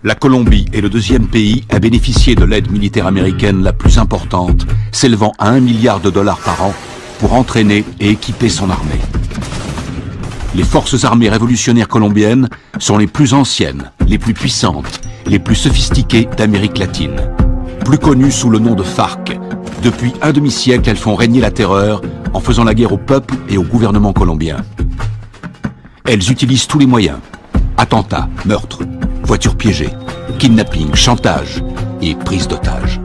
La Colombie est le deuxième pays à bénéficier de l'aide militaire américaine la plus importante, s'élevant à 1 milliard de dollars par an pour entraîner et équiper son armée. Les forces armées révolutionnaires colombiennes sont les plus anciennes, les plus puissantes, les plus sophistiquées d'Amérique latine. Plus connues sous le nom de FARC, depuis un demi-siècle, elles font régner la terreur en faisant la guerre au peuple et au gouvernement colombien. Elles utilisent tous les moyens. Attentats, meurtres, voitures piégées, kidnapping, chantage et prise d'otages.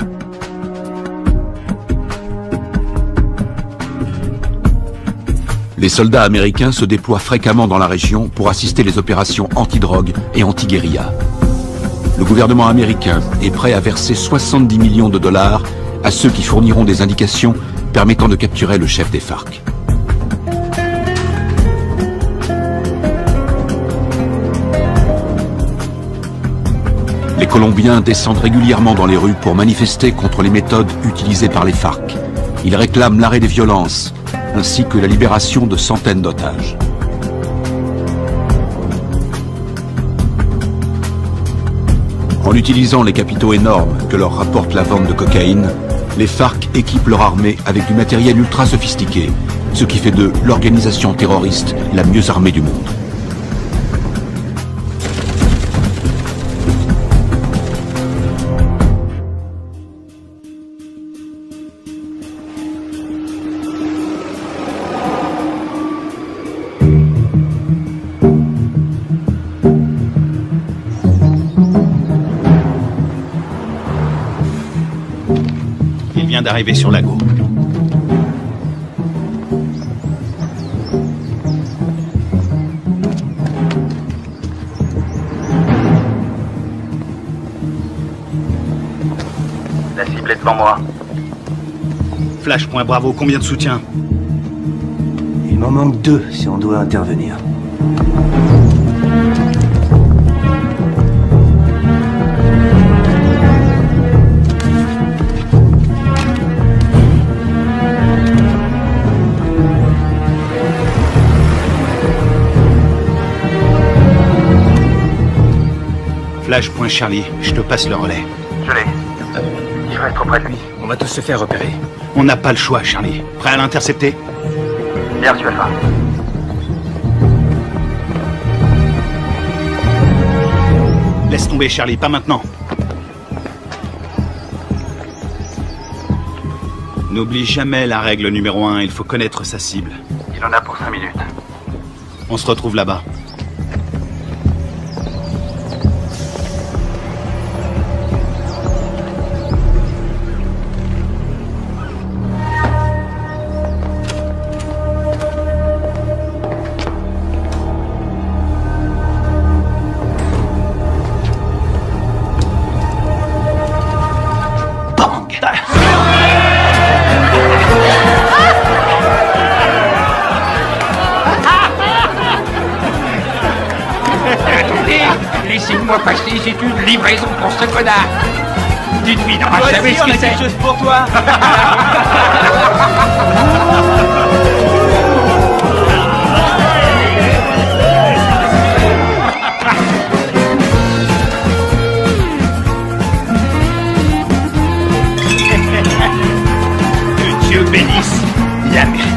Les soldats américains se déploient fréquemment dans la région pour assister les opérations anti-drogue et anti-guérilla. Le gouvernement américain est prêt à verser 70 millions de dollars à ceux qui fourniront des indications permettant de capturer le chef des FARC. Les Colombiens descendent régulièrement dans les rues pour manifester contre les méthodes utilisées par les FARC. Ils réclament l'arrêt des violences, ainsi que la libération de centaines d'otages. En utilisant les capitaux énormes que leur rapporte la vente de cocaïne, les FARC équipent leur armée avec du matériel ultra sophistiqué, ce qui fait d'eux l'organisation terroriste la mieux armée du monde. D'arriver sur Lago. La cible est devant moi. Flash, point Bravo, combien de soutien? Il m'en manque 2 si on doit intervenir. Flash, point Charlie, je te passe le relais. Je l'ai. Il faut être auprès de lui. On va tous se faire repérer. On n'a pas le choix, Charlie. Prêt à l'intercepter? Bien reçu, Alpha. Laisse tomber, Charlie, pas maintenant. N'oublie jamais la règle numéro 1, il faut connaître sa cible. Il en a pour 5 minutes. On se retrouve là-bas. Laissez-moi passer, c'est une livraison pour ce connard. Dites-lui, n'aura jamais ce que c'est. Quelque chose pour toi. Que Dieu bénisse l'Amérique.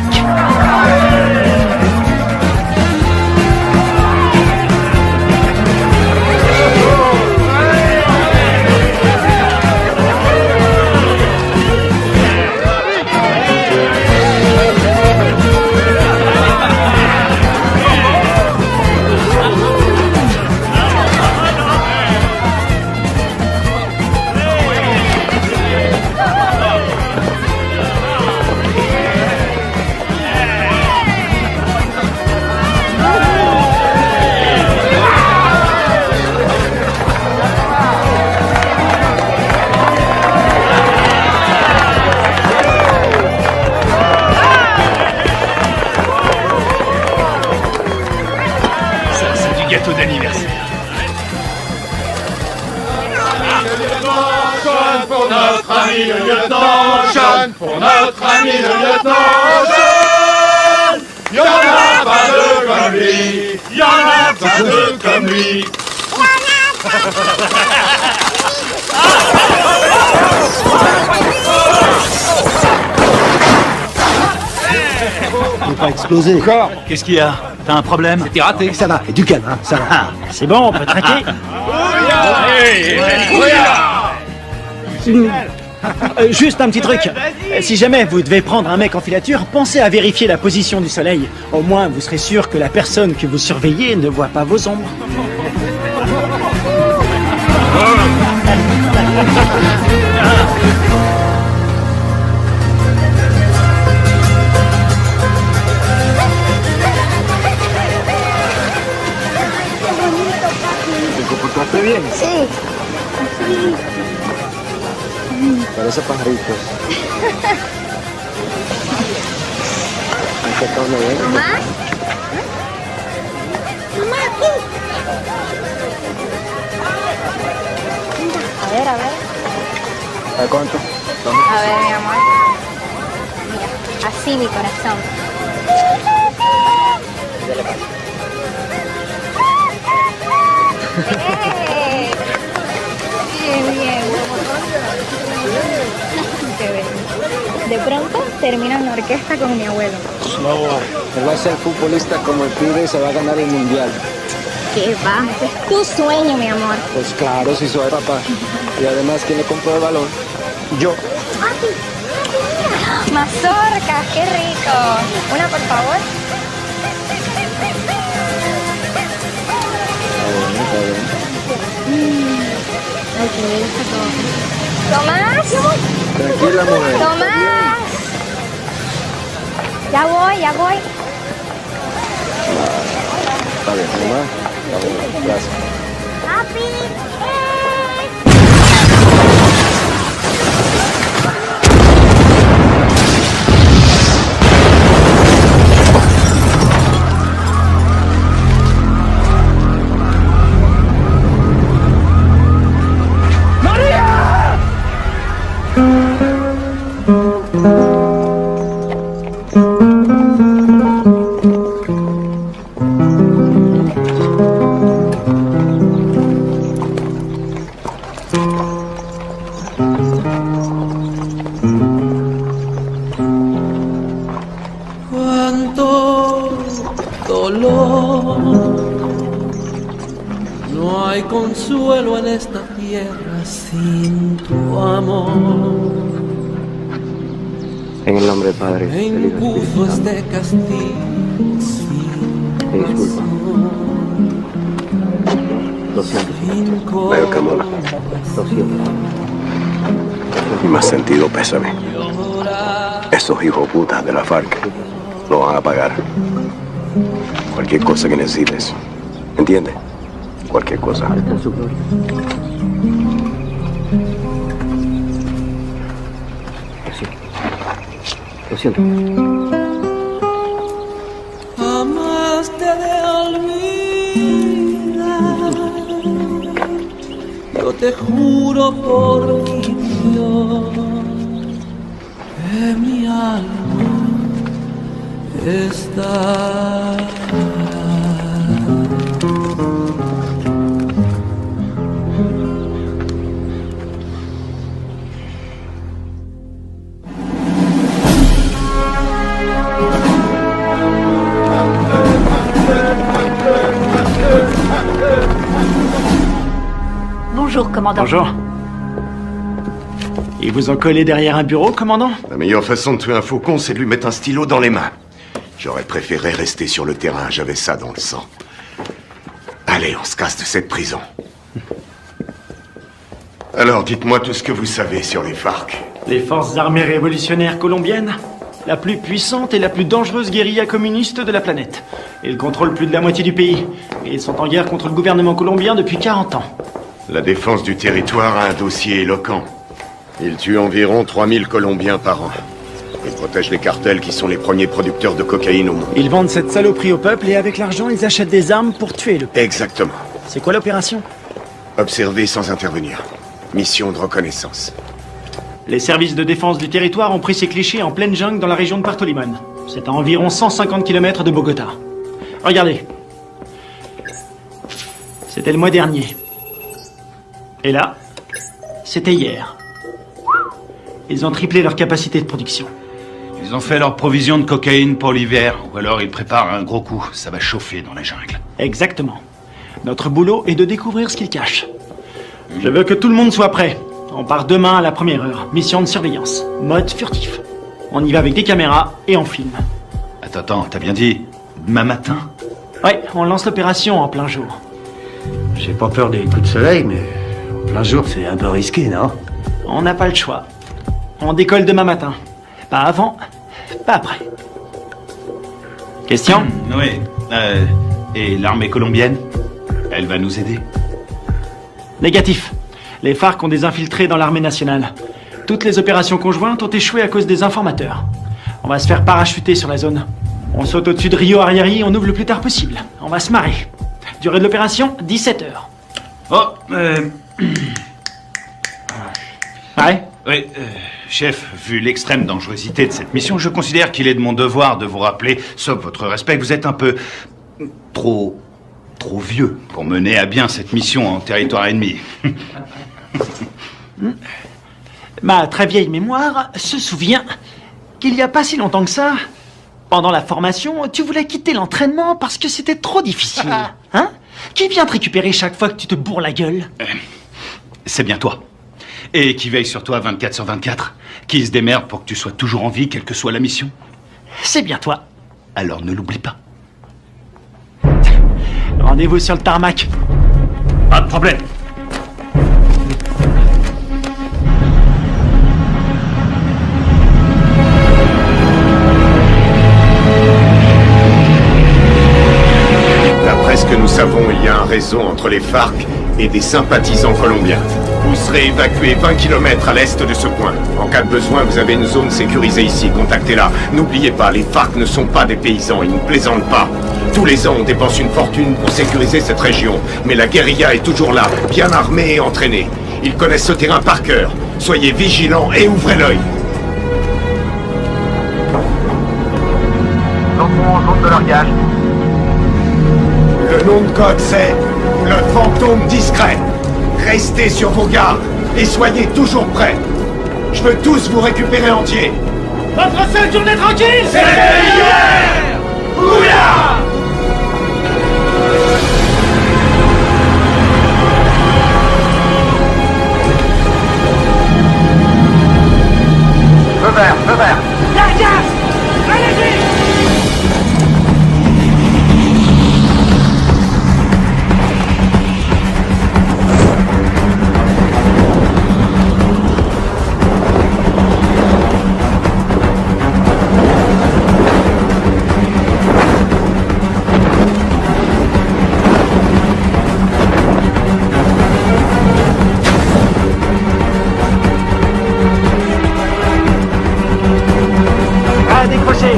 Gâteau d'anniversaire. Jeune pour notre ami le lieutenant, jeune pour notre ami le lieutenant, jeune. Y'en a pas deux comme lui, y'en a pas deux comme lui. Faut pas exploser. Encore? Qu'est-ce qu'il y a? T'as un problème? T'es raté. Ça va, et du calme, hein, ça va. Ah, C'est bon, on peut traquer. Juste un petit truc. Si jamais vous devez prendre un mec en filature, pensez à vérifier la position du soleil. Au moins, vous serez sûr que la personne que vous surveillez ne voit pas vos ombres. ¿Te comportaste bien? Sí. Parece pajaritos. ¿Mamá? Mamá, aquí. A ver, a ver. ¿A cuánto? A ver, mi amor. Mira, así mi corazón. ¡Eh! Bien, bien. Qué bien. De pronto termino en la orquesta con mi abuelo. Él va a ser futbolista como el pibe y se va a ganar el mundial. ¿Qué va? Ese es tu sueño, mi amor. Pues claro, si soy papá. Y además, ¿quién le compró el balón? Yo. Mazorcas, qué rico. Una, por favor. Está bien. Ay, que me gusta todo. ¿Tomás? Tranquila, mujer. ¡Tomás! Ya voy, ya voy. Está bien, mamá. Está bien, gracias. ¡Papi! Cuánto dolor, no hay consuelo en esta tierra sin tu amor. En el nombre del Padre, Me del Hijo y del impuso Espíritu Santo. este castigo sin Disculpa. Lo siento. Veo que mola. Lo siento. Y más sentido pésame. Esos hijos putas de la FARC lo van a pagar. Cualquier cosa que necesites. ¿Entiendes? Cualquier cosa. Está en su gloria. Lo siento. jamás te de olvidar. Yo te juro por mi Dios que mi alma está. Bonjour, commandant. Bonjour. Ils vous ont collé derrière un bureau, commandant? La meilleure façon de tuer un faucon, c'est de lui mettre un stylo dans les mains. J'aurais préféré rester sur le terrain, j'avais ça dans le sang. Allez, on se casse de cette prison. Alors, dites-moi tout ce que vous savez sur les FARC. Les forces armées révolutionnaires colombiennes, la plus puissante et la plus dangereuse guérilla communiste de la planète. Ils contrôlent plus de la moitié du pays. Et ils sont en guerre contre le gouvernement colombien depuis 40 ans. La défense du territoire a un dossier éloquent. Ils tuent environ 3000 Colombiens par an. Ils protègent les cartels qui sont les premiers producteurs de cocaïne au monde. Ils vendent cette saloperie au peuple et avec l'argent, ils achètent des armes pour tuer le peuple. Exactement. C'est quoi l'opération? Observer sans intervenir. Mission de reconnaissance. Les services de défense du territoire ont pris ces clichés en pleine jungle dans la région de Puerto Limón. C'est à environ 150 km de Bogota. Regardez. C'était le mois dernier. Et là, c'était hier. Ils ont triplé leur capacité de production. Ils ont fait leur provision de cocaïne pour l'hiver, ou alors ils préparent un gros coup. Ça va chauffer dans la jungle. Exactement. Notre boulot est de découvrir ce qu'ils cachent. Je veux que tout le monde soit prêt. On part demain à la première heure. Mission de surveillance. Mode furtif. On y va avec des caméras et on filme. Attends, t'as bien dit demain matin? Ouais, on lance l'opération en plein jour. J'ai pas peur des coups de soleil, mais en plein jour, c'est un peu risqué, non? On n'a pas le choix. On décolle demain matin. Pas avant, pas après. Question? Oui. Et l'armée colombienne? Elle va nous aider? Négatif. Les FARC ont des infiltrés dans l'armée nationale. Toutes les opérations conjointes ont échoué à cause des informateurs. On va se faire parachuter sur la zone. On saute au-dessus de Rio Arriari, on ouvre le plus tard possible. On va se marrer. Durée de l'opération, 17 heures. Oh, Ouais? Oui, chef, vu l'extrême dangerosité de cette mission, je considère qu'il est de mon devoir de vous rappeler, sauf votre respect, que vous êtes un peu trop vieux pour mener à bien cette mission en territoire ennemi. Ma très vieille mémoire se souvient qu'il n'y a pas si longtemps que ça, pendant la formation, tu voulais quitter l'entraînement parce que c'était trop difficile. Hein? Qui vient te récupérer chaque fois que tu te bourres la gueule? C'est bien toi. Et qui veille sur toi 24/24. Qui se démerde pour que tu sois toujours en vie, quelle que soit la mission. C'est bien toi. Alors ne l'oublie pas. Rendez-vous sur le tarmac. Pas de problème. D'après ce que nous savons, il y a un réseau entre les FARC et des sympathisants colombiens. Vous serez évacué 20 km à l'est de ce point. En cas de besoin, vous avez une zone sécurisée ici. Contactez-la. N'oubliez pas, les FARC ne sont pas des paysans. Ils ne plaisantent pas. Tous les ans, on dépense une fortune pour sécuriser cette région. Mais la guérilla est toujours là, bien armée et entraînée. Ils connaissent ce terrain par cœur. Soyez vigilants et ouvrez l'œil. Entrons en zone de largage. Le nom de code, c'est le fantôme discret. Restez sur vos gardes et soyez toujours prêts. Je veux tous vous récupérer entiers. Votre seule journée tranquille, C'est hier. Ouya. Feu vert, feu vert. Largage! Allez-y! À décrocher.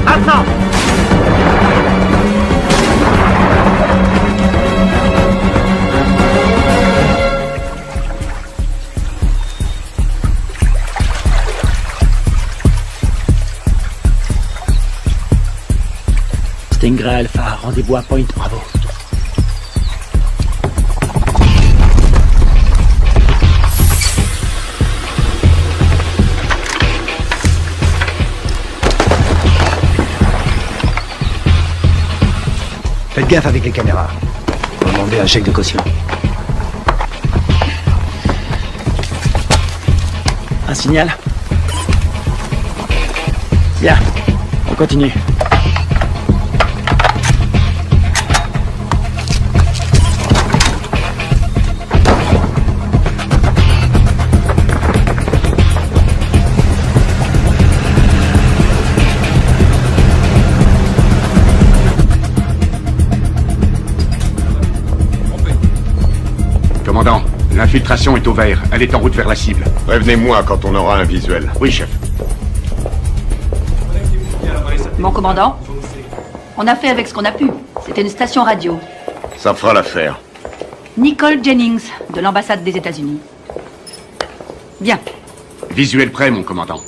Maintenant. Stingray Alpha, rendez-vous à Point Bravo. Faites gaffe avec les caméras. On va demander un chèque de caution. Un signal? Bien, on continue. Commandant, l'infiltration est au vert. Elle est en route vers la cible. Prévenez-moi quand on aura un visuel. Oui, chef. Mon commandant, on a fait avec ce qu'on a pu. C'était une station radio. Ça fera l'affaire. Nicole Jennings, de l'ambassade des États-Unis. Bien. Visuel prêt, mon commandant.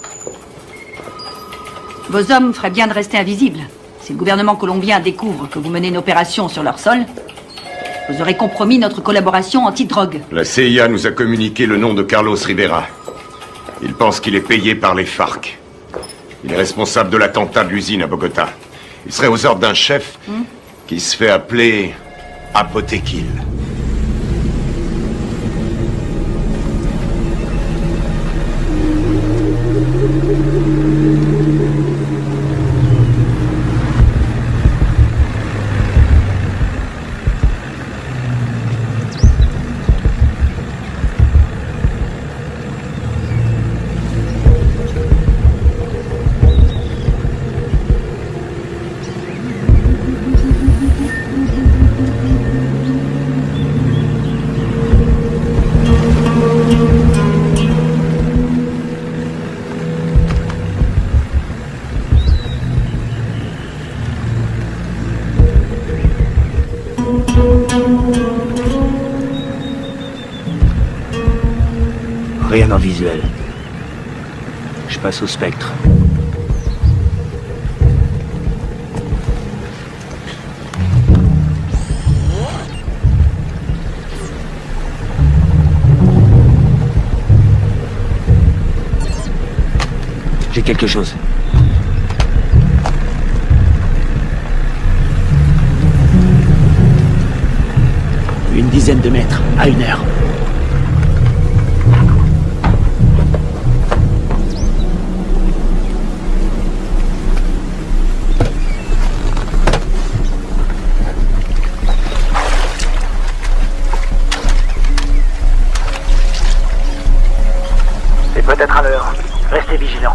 Vos hommes feraient bien de rester invisibles. Si le gouvernement colombien découvre que vous menez une opération sur leur sol, Vous aurez compromis notre collaboration anti-drogue. La CIA nous a communiqué le nom de Carlos Rivera. Il pense qu'il est payé par les FARC. Il est responsable de l'attentat de l'usine à Bogota. Il serait aux ordres d'un chef qui se fait appeler Apotekil. Rien en visuel. Je passe au spectre. J'ai quelque chose. Une dizaine de mètres, à 1 heure. C'est peut-être à l'heure. Restez vigilants.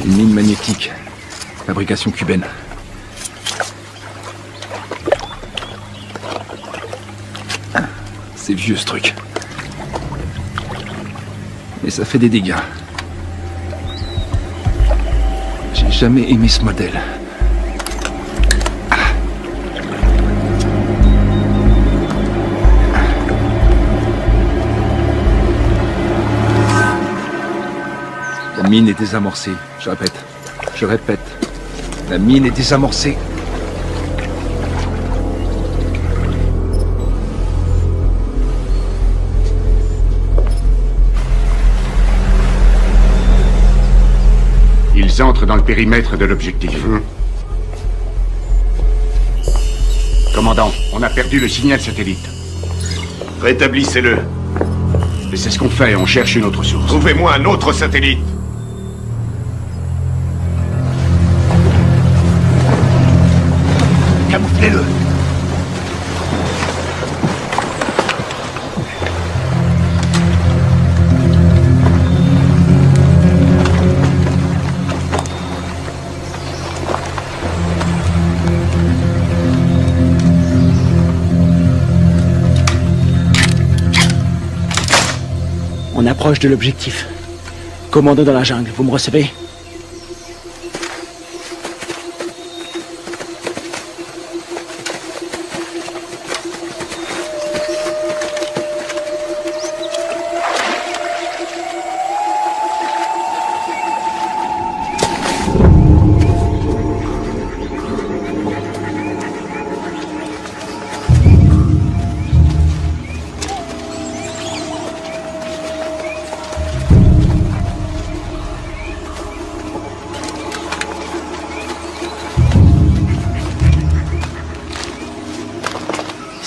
Une mine magnétique. Fabrication cubaine. C'est vieux ce truc. Mais ça fait des dégâts. J'ai jamais aimé ce modèle. La mine est désamorcée. Je répète. La mine est désamorcée. Ils entrent dans le périmètre de l'objectif. Commandant, on a perdu le signal satellite. Rétablissez-le. Et c'est ce qu'on fait, on cherche une autre source. Trouvez-moi un autre satellite. Camouflez-le. On approche de l'objectif. Commando dans la jungle, vous me recevez?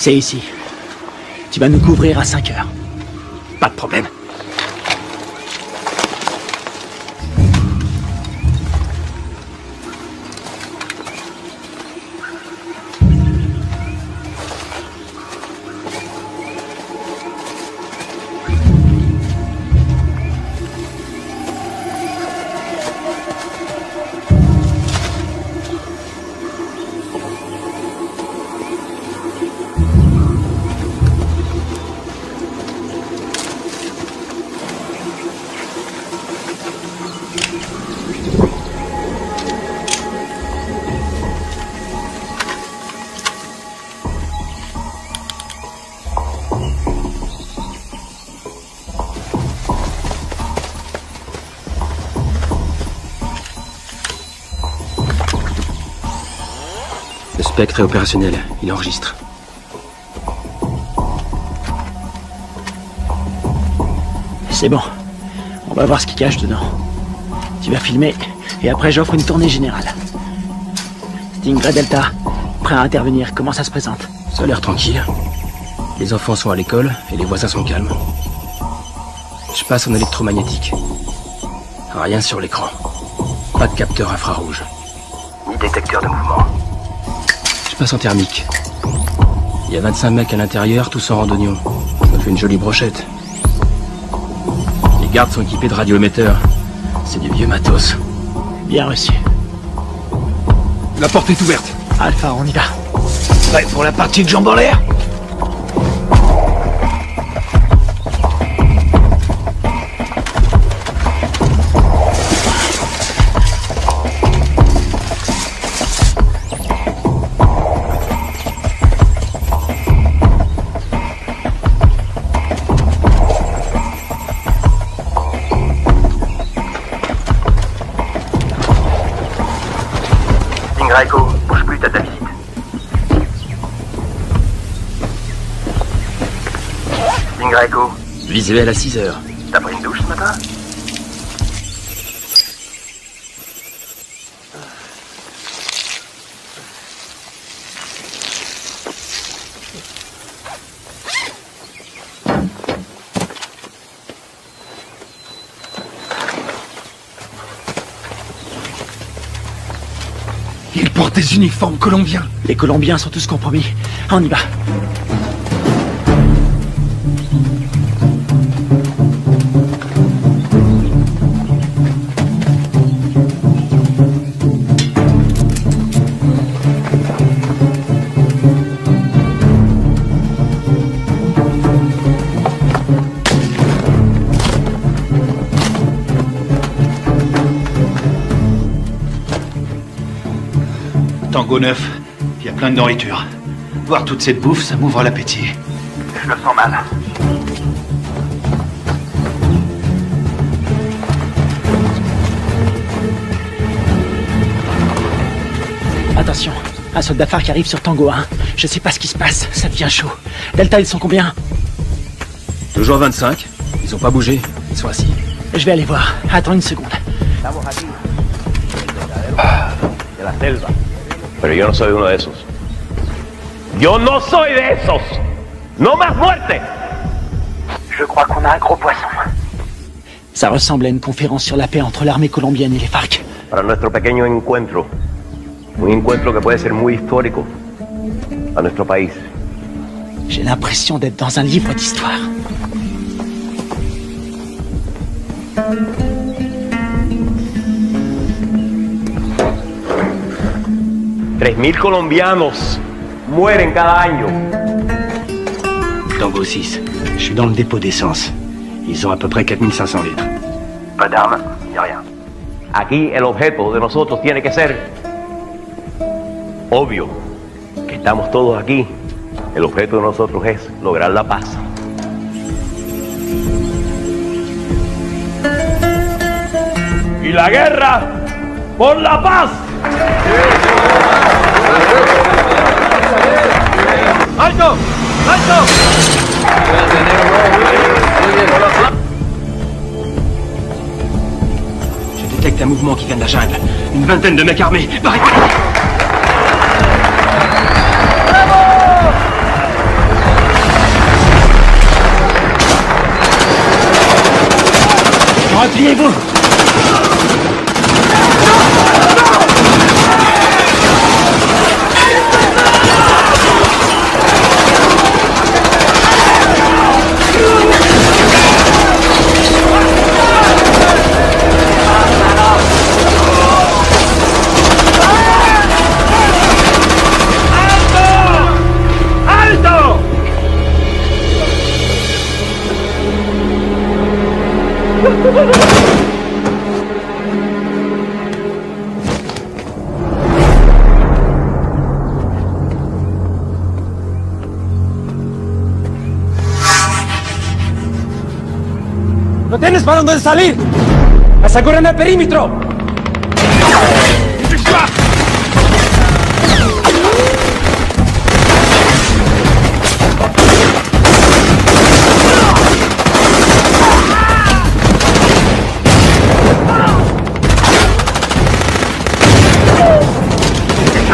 C'est ici. Tu vas nous couvrir à 5 heures. Pas de problème. Spectre est opérationnel. Il enregistre. C'est bon. On va voir ce qu'il cache dedans. Tu vas filmer, et après j'offre une tournée générale. Stingray Delta, prêt à intervenir. Comment ça se présente? Ça a l'air tranquille. Les enfants sont à l'école, et les voisins sont calmes. Je passe en électromagnétique. Rien sur l'écran. Pas de capteur infrarouge. Ni détecteur de mouvement. Je passe en thermique. Il y a 25 mecs à l'intérieur, tous en randonnion. Ça fait une jolie brochette. Les gardes sont équipés de radioémetteurs. C'est du vieux matos. Bien reçu. La porte est ouverte. Alpha, on y va. Prêt pour la partie de jambes en l'air? Echo, bouge plus, t'as ta visite. Echo. Visuel à 6h. T'as pris une douche ce matin? Ils portent des uniformes colombiens. Les Colombiens sont tous compromis. On y va. Tango 9, il y a plein de nourriture. Voir toute cette bouffe, ça m'ouvre l'appétit. Je le sens mal. Attention, un soldat phare qui arrive sur Tango 1. Je sais pas ce qui se passe, ça devient chaud. Delta, ils sont combien? Toujours 25. Ils ont pas bougé. Ils sont assis. Je vais aller voir. Attends une seconde. De la selva. Pero yo no soy uno de esos. Yo no soy de esos. No más muerte. Je crois qu'on a un gros poisson. Ça ressemble à une conférence sur la paix entre l'armée colombienne et les FARC. Para nuestro pequeño encuentro. Un encuentro que puede ser muy histórico a nuestro país. J'ai l'impression d'être dans un livre d'histoire. $3,000 colombianos mueren cada año. Tango 6. Je suis dans le dépôt d'essence. Ils ont à peu près 4500 litres. Pas d'armes, ni rien. Aquí el objeto de nosotros tiene que ser obvio. Que estamos todos aquí. El objeto de nosotros es lograr la paz. Y la guerra por la paz. ¡Alto! ¡Alto! Je détecte un mouvement qui vient de la jungle. Une vingtaine de mecs armés. Barricade! Repliez-vous! ¡No tienes para dónde salir! ¡Aseguren el perímetro!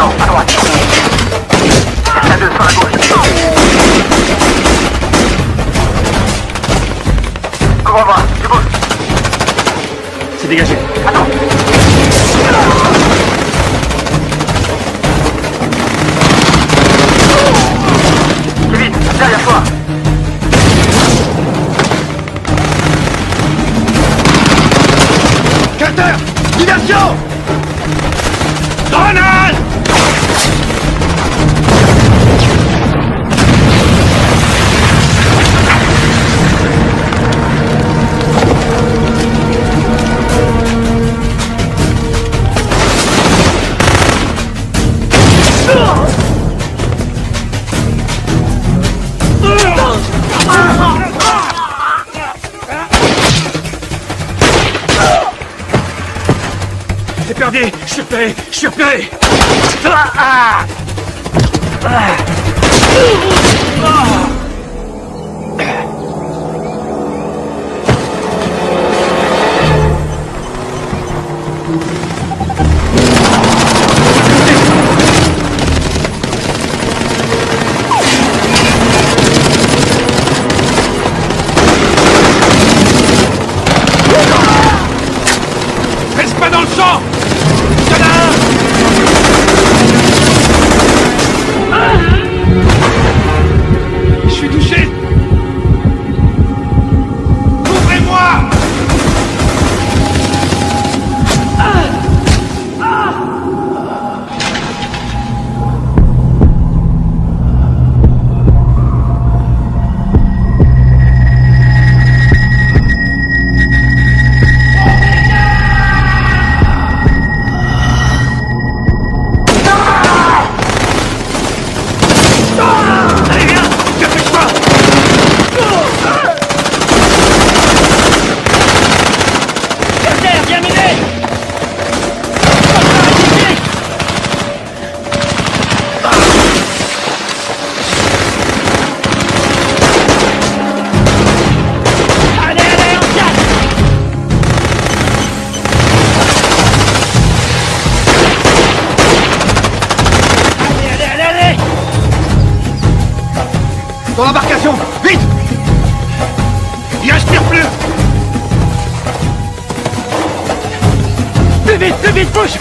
Non, à droite. La 2 sur la gauche. Couvre-moi, tu bouges. C'est dégagé. Attends. Kevin, derrière toi. Carter! Diversion! Grenade! C'est perdu. Je suis repéré. Je suis repéré. Reste pas dans le champ! Je suis touché! Ouvrez-moi! Allez, viens! Dépêche-toi! Carter, viens m'aider. Allez, allez, on casse. Allez, allez, allez, allez. Dans l'embarcation! Vite! Il respire plus! Plus vite, bouge.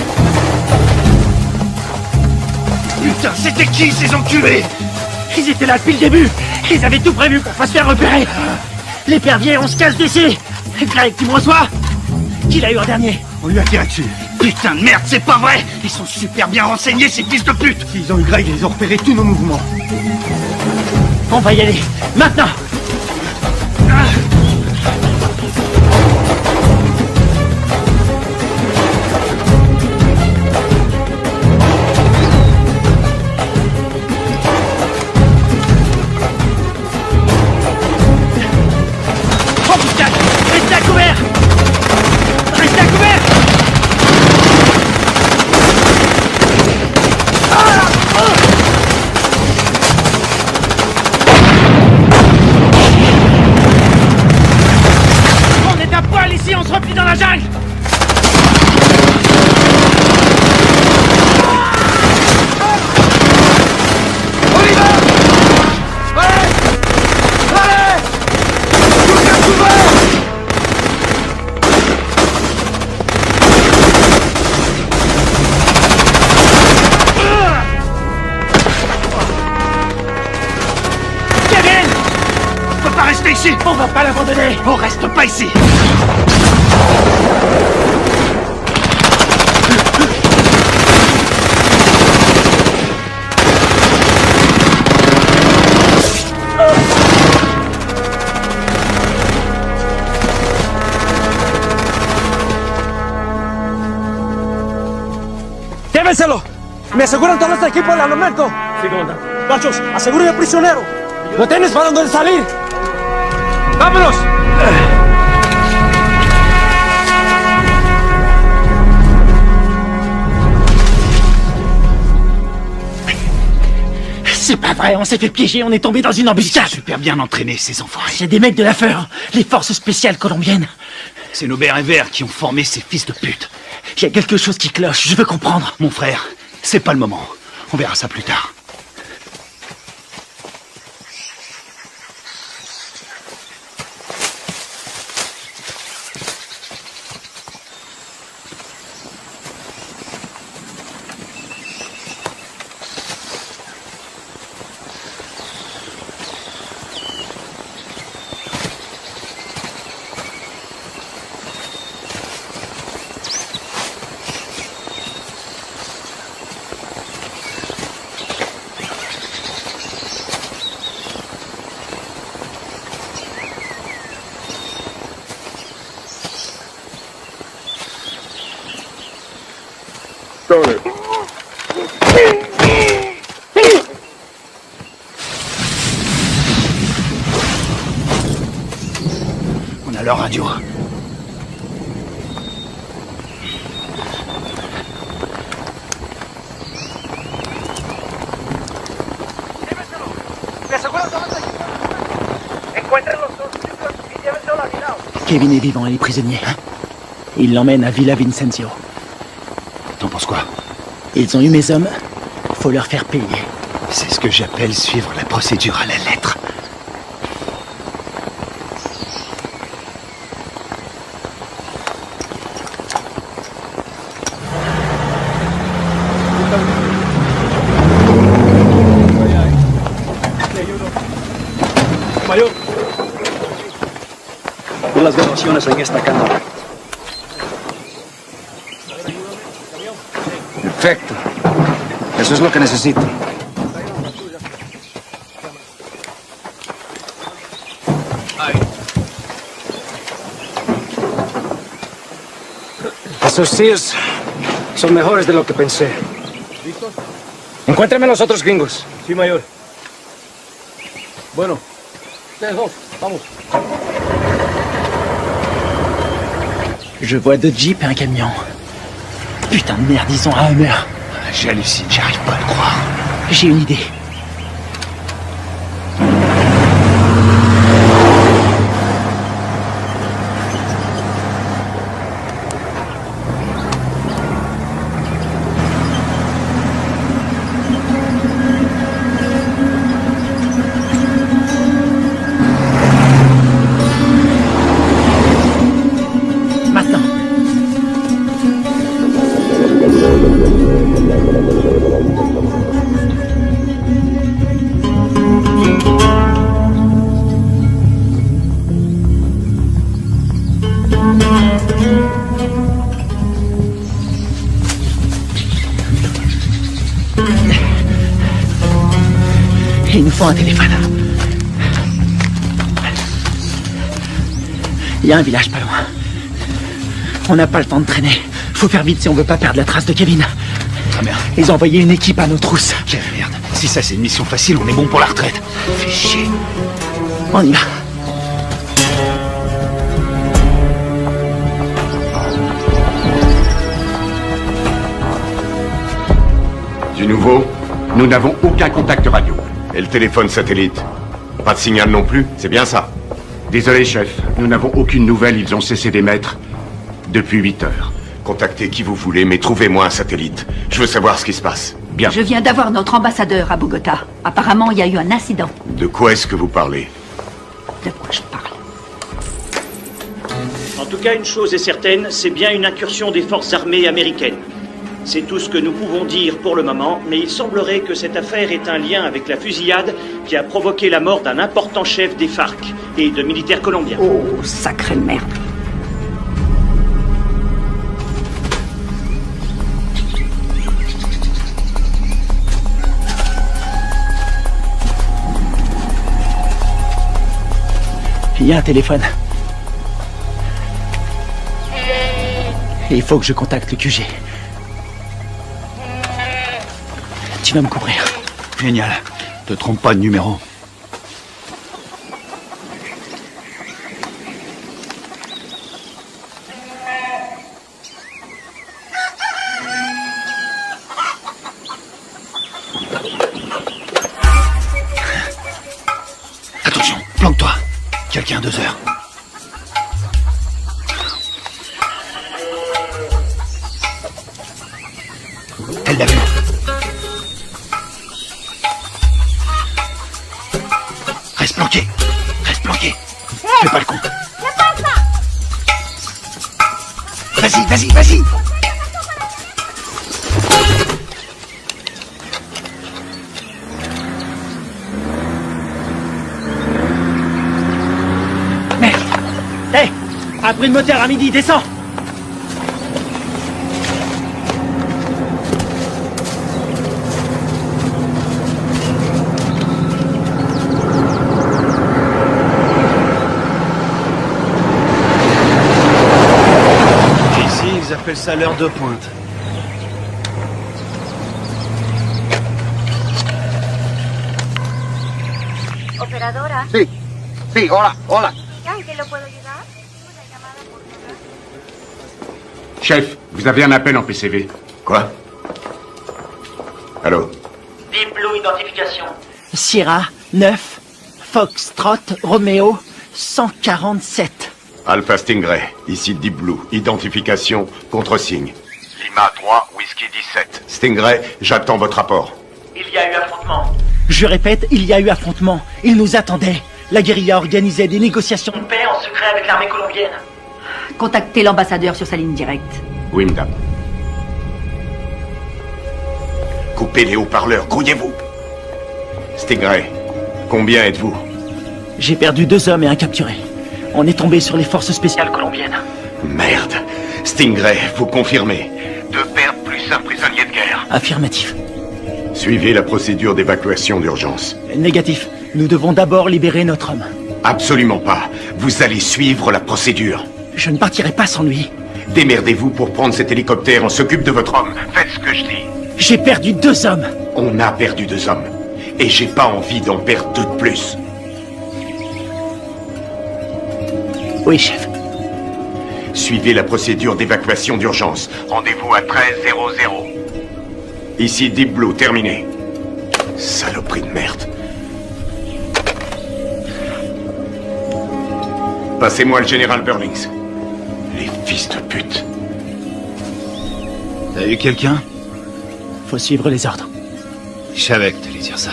Putain, c'était qui ces enculés? Ils étaient là depuis le début. Ils avaient tout prévu pour pas se faire repérer. L'épervier, on se casse d'ici. Greg, tu me reçois? Qui l'a eu en dernier? On lui a tiré dessus. Putain de merde, c'est pas vrai! Ils sont super bien renseignés, ces fils de pute! S'ils ont eu Greg, ils ont repéré tous nos mouvements. On va y aller. Maintenant. Oh putain! Restez à couvert! Restez à couvert! On est à poil ici, on se replie dans la jungle! On y va! Allez! Allez! Tout à couvert! Kevin! On peut pas rester ici! On va pas l'abandonner! On reste pas ici! ¡Llévenselo! ¿Me aseguran todo este equipo al armamento? Sí, comandante. Gachos, aseguren al prisionero. ¿Lo tienes para dónde salir? ¡Vámonos! C'est pas vrai, on s'est fait piéger, on est tombé dans une embuscade. Super bien entraînés, ces enfoirés. C'est des mecs de la FEUR, les forces spéciales colombiennes. C'est nos BRV qui ont formé ces fils de pute. Il y a quelque chose qui cloche, je veux comprendre. Mon frère, c'est pas le moment. On verra ça plus tard. On a leur radio. Kevin est vivant et les prisonniers. Il l'emmène à Villa Vicencio. T'en penses quoi? Ils ont eu mes hommes. Faut leur faire payer. C'est ce que j'appelle suivre la procédure à la lettre. Mayor, las bendiciones en esta cámara. Perfecto. Eso es lo que necesito. Esos tíos son mejores de lo que pensé. Encuéntrame a los otros gringos. Sí, mayor. Bueno, ustedes dos, vamos. Je vois deux jeeps et un camion. Putain de merde, ils sont à Hummer. J'hallucine, j'arrive pas à le croire. J'ai une idée. Il nous faut un téléphone. Il y a un village pas loin. On n'a pas le temps de traîner. Faut faire vite si on veut pas perdre la trace de Kevin. Ah merde. Ils ont envoyé une équipe à nos trousses. Quelle merde. Si ça c'est une mission facile, on est bon pour la retraite. Fais chier. On y va. Du nouveau, nous n'avons aucun contact radio. Et le téléphone satellite? Pas de signal non plus, c'est bien ça? Désolé, chef. Nous n'avons aucune nouvelle, ils ont cessé d'émettre depuis 8 heures. Contactez qui vous voulez, mais trouvez-moi un satellite. Je veux savoir ce qui se passe. Bien. Je viens d'avoir notre ambassadeur à Bogota. Apparemment, il y a eu un incident. De quoi est-ce que vous parlez? De quoi je parle? En tout cas, une chose est certaine, c'est bien une incursion des forces armées américaines. C'est tout ce que nous pouvons dire pour le moment, mais il semblerait que cette affaire ait un lien avec la fusillade qui a provoqué la mort d'un important chef des FARC et de militaires colombiens. Oh, sacrée merde. Il y a un téléphone. Il faut que je contacte le QG. Tu vas me couvrir. Génial. Te trompe pas de numéro. Attention, planque-toi. Quelqu'un à 2 heures. Elle l'a vu. Fais pas le con. Vas-y, vas-y, vas-y. Merde. Hé, après le moteur à midi, descends. Ils appellent ça l'heure de pointe. Operadora. Sí, sí, hola, hola. ¿En qué lo puedo ayudar? Chef, vous avez un appel en PCV. Quoi? Allô? Deep Blue Identification. Sierra 9, Foxtrot, Romeo 147. Alpha Stingray, ici Deep Blue. Identification, contre-signe. Lima 3, Whisky 17. Stingray, j'attends votre rapport. Il y a eu affrontement. Je répète, il y a eu affrontement. Ils nous attendaient. La guérilla organisait des négociations Une paix en secret avec l'armée colombienne. Contactez l'ambassadeur sur sa ligne directe. Oui, madame. Coupez les haut-parleurs, grouillez-vous. Stingray, combien êtes-vous? J'ai perdu 2 hommes et un capturé. On est tombé sur les forces spéciales colombiennes. Merde. Stingray, vous confirmez? 2 pertes plus un prisonnier de guerre. Affirmatif. Suivez la procédure d'évacuation d'urgence. Négatif. Nous devons d'abord libérer notre homme. Absolument pas. Vous allez suivre la procédure. Je ne partirai pas sans lui. Démerdez-vous pour prendre cet hélicoptère. On s'occupe de votre homme. Faites ce que je dis. J'ai perdu 2 hommes. On a perdu 2 hommes. Et j'ai pas envie d'en perdre 2 de plus. Oui, chef. Suivez la procédure d'évacuation d'urgence. Rendez-vous à 13:00. Ici Deep Blue, terminé. Saloperie de merde. Passez-moi le général Burlings. Les fils de pute. T'as eu quelqu'un? Faut suivre les ordres. Je savais que t'allais dire ça.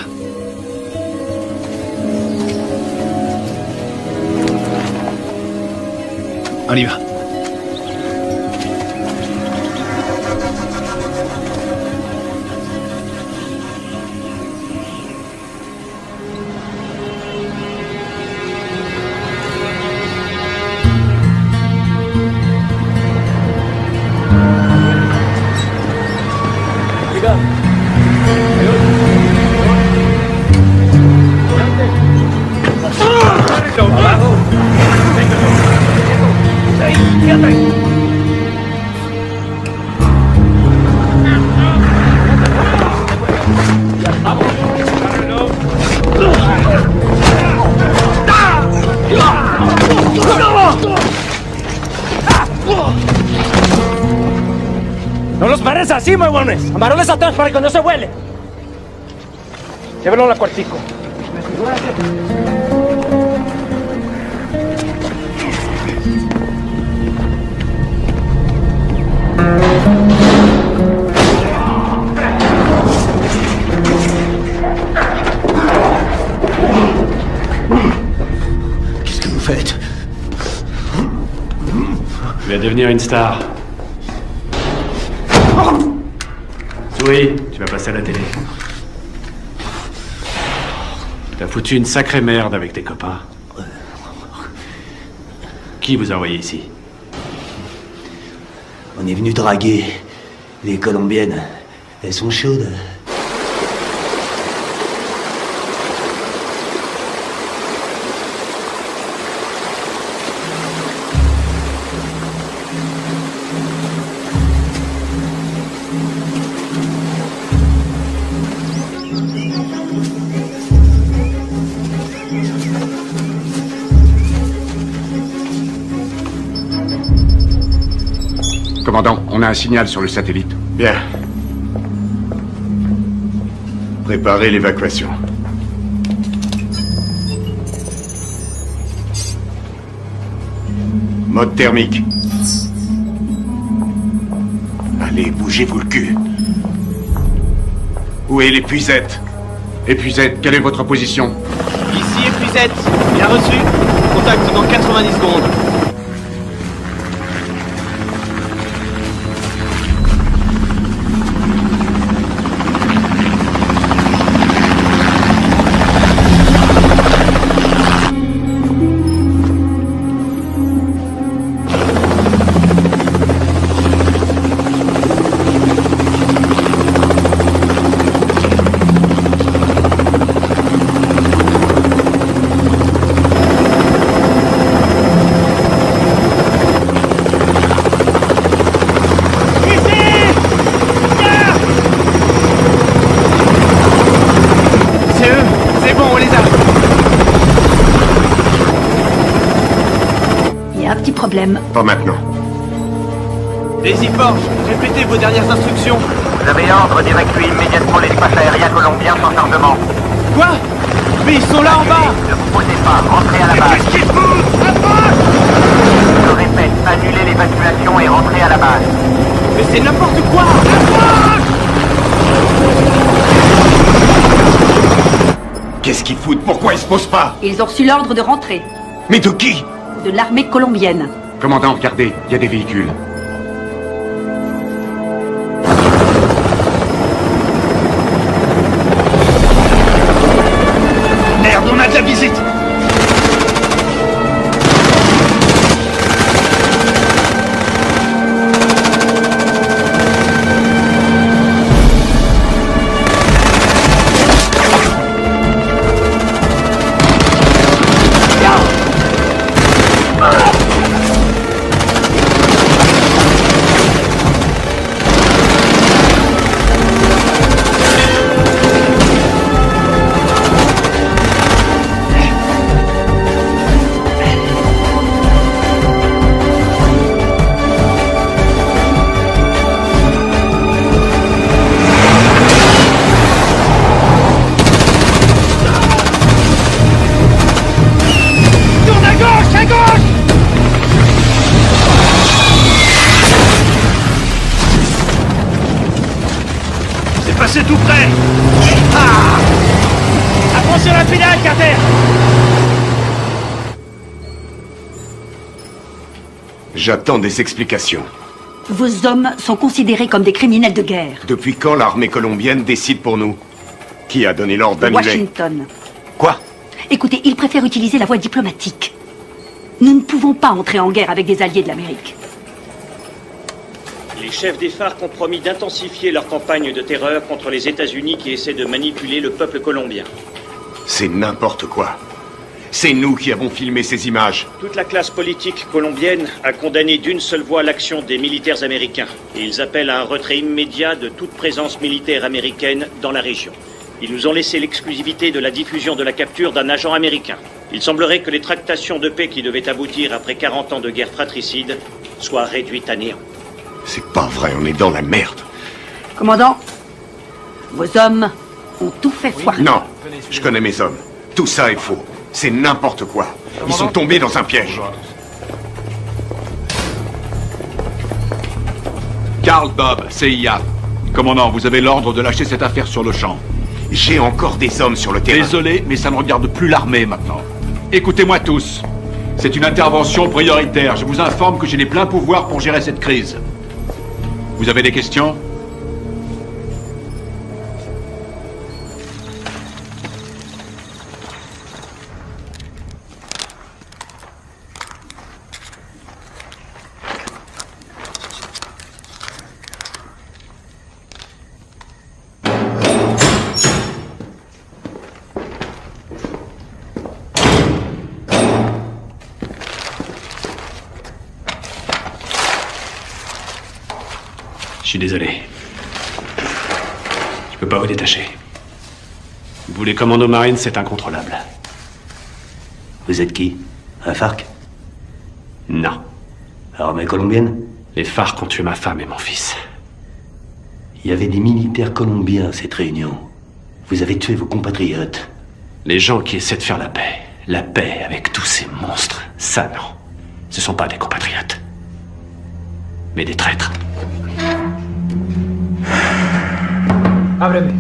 On y va. ¡No los pares así, huevones! ¡Amarones atrás para que no se vuele! Llévenlo a la cuartico. Qu'est-ce que vous faites? Tu vas devenir une star. Oui, tu vas passer à la télé. T'as foutu une sacrée merde avec tes copains. Qui vous a envoyé ici? On est venu draguer les Colombiennes. Elles sont chaudes. Commandant, on a un signal sur le satellite. Bien. Préparez l'évacuation. Mode thermique. Allez, bougez-vous le cul. Où est l'épuisette? Épuisette, quelle est votre position? Ici Ici épuisette. Bien reçu. Contact dans 90 secondes. Problème. Pas maintenant. Daisy Forge, répétez vos dernières instructions. Vous avez ordre d'évacuer immédiatement l'espace aérien colombien sans tardement. Quoi? Mais ils sont là en bas. Ne vous posez pas, rentrez à la base. Qu'est-ce qu'ils foutent? Je répète, annulez l'évacuation et rentrez à la base. Mais c'est n'importe quoi. Qu'est-ce qu'ils foutent? Pourquoi ils se posent pas? Ils ont reçu l'ordre de rentrer. Mais de qui? De l'armée colombienne. Commandant, regardez, il y a des véhicules. Merde, on a de la visite. C'est tout près. Attention à la pédale, Carter. J'attends des explications. Vos hommes sont considérés comme des criminels de guerre. Depuis quand l'armée colombienne décide pour nous? Qui a donné l'ordre d'annuler? Washington. Quoi? Écoutez, ils préfèrent utiliser la voie diplomatique. Nous ne pouvons pas entrer en guerre avec des alliés de l'Amérique. Les chefs des FARC ont promis d'intensifier leur campagne de terreur contre les États-Unis qui essaient de manipuler le peuple colombien. C'est n'importe quoi. C'est nous qui avons filmé ces images. Toute la classe politique colombienne a condamné d'une seule voix l'action des militaires américains. Et ils appellent à un retrait immédiat de toute présence militaire américaine dans la région. Ils nous ont laissé l'exclusivité de la diffusion de la capture d'un agent américain. Il semblerait que les tractations de paix qui devaient aboutir après 40 ans de guerre fratricide soient réduites à néant. C'est pas vrai, on est dans la merde. Commandant, vos hommes ont tout fait foirer. Non, je connais mes hommes. Tout ça est faux. C'est n'importe quoi. Ils sont tombés dans un piège. Karl Bob, CIA. Commandant, vous avez l'ordre de lâcher cette affaire sur le champ. J'ai encore des hommes sur le terrain. Désolé, mais ça ne regarde plus l'armée maintenant. Écoutez-moi tous. C'est une intervention prioritaire. Je vous informe que j'ai les pleins pouvoirs pour gérer cette crise. Vous avez des questions? Je suis désolé. Je peux pas vous détacher. Vous, les commandos marines, c'est incontrôlable. Vous êtes qui? Un FARC? Non. Armée colombienne? Les FARC ont tué ma femme et mon fils. Il y avait des militaires colombiens à cette réunion. Vous avez tué vos compatriotes. Les gens qui essaient de faire la paix. La paix avec tous ces monstres. Ça, non. Ce sont pas des compatriotes. Mais des traîtres. Ábreme.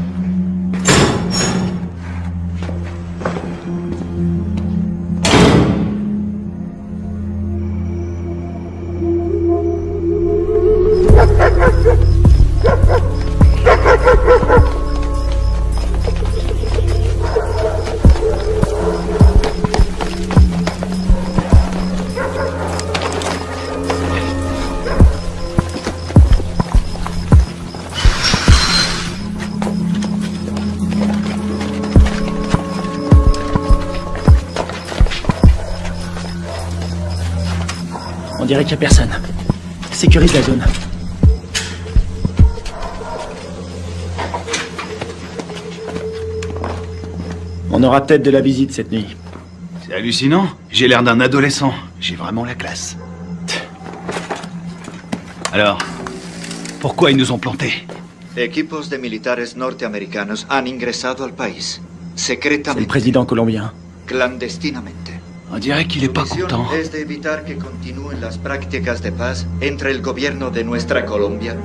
dirait qu'il n'y a personne. Sécurise la zone. On aura peut-être de la visite cette nuit. C'est hallucinant. J'ai l'air d'un adolescent. J'ai vraiment la classe. Alors, pourquoi ils nous ont plantés? Equipos de militares norteamericanos han ingresado al país. C'est Secretamente. le président colombien. Clandestinamente. On dirait qu'il est pas content. Es de evitar que continúen las prácticas de paz entre el gobierno de nuestra Colombia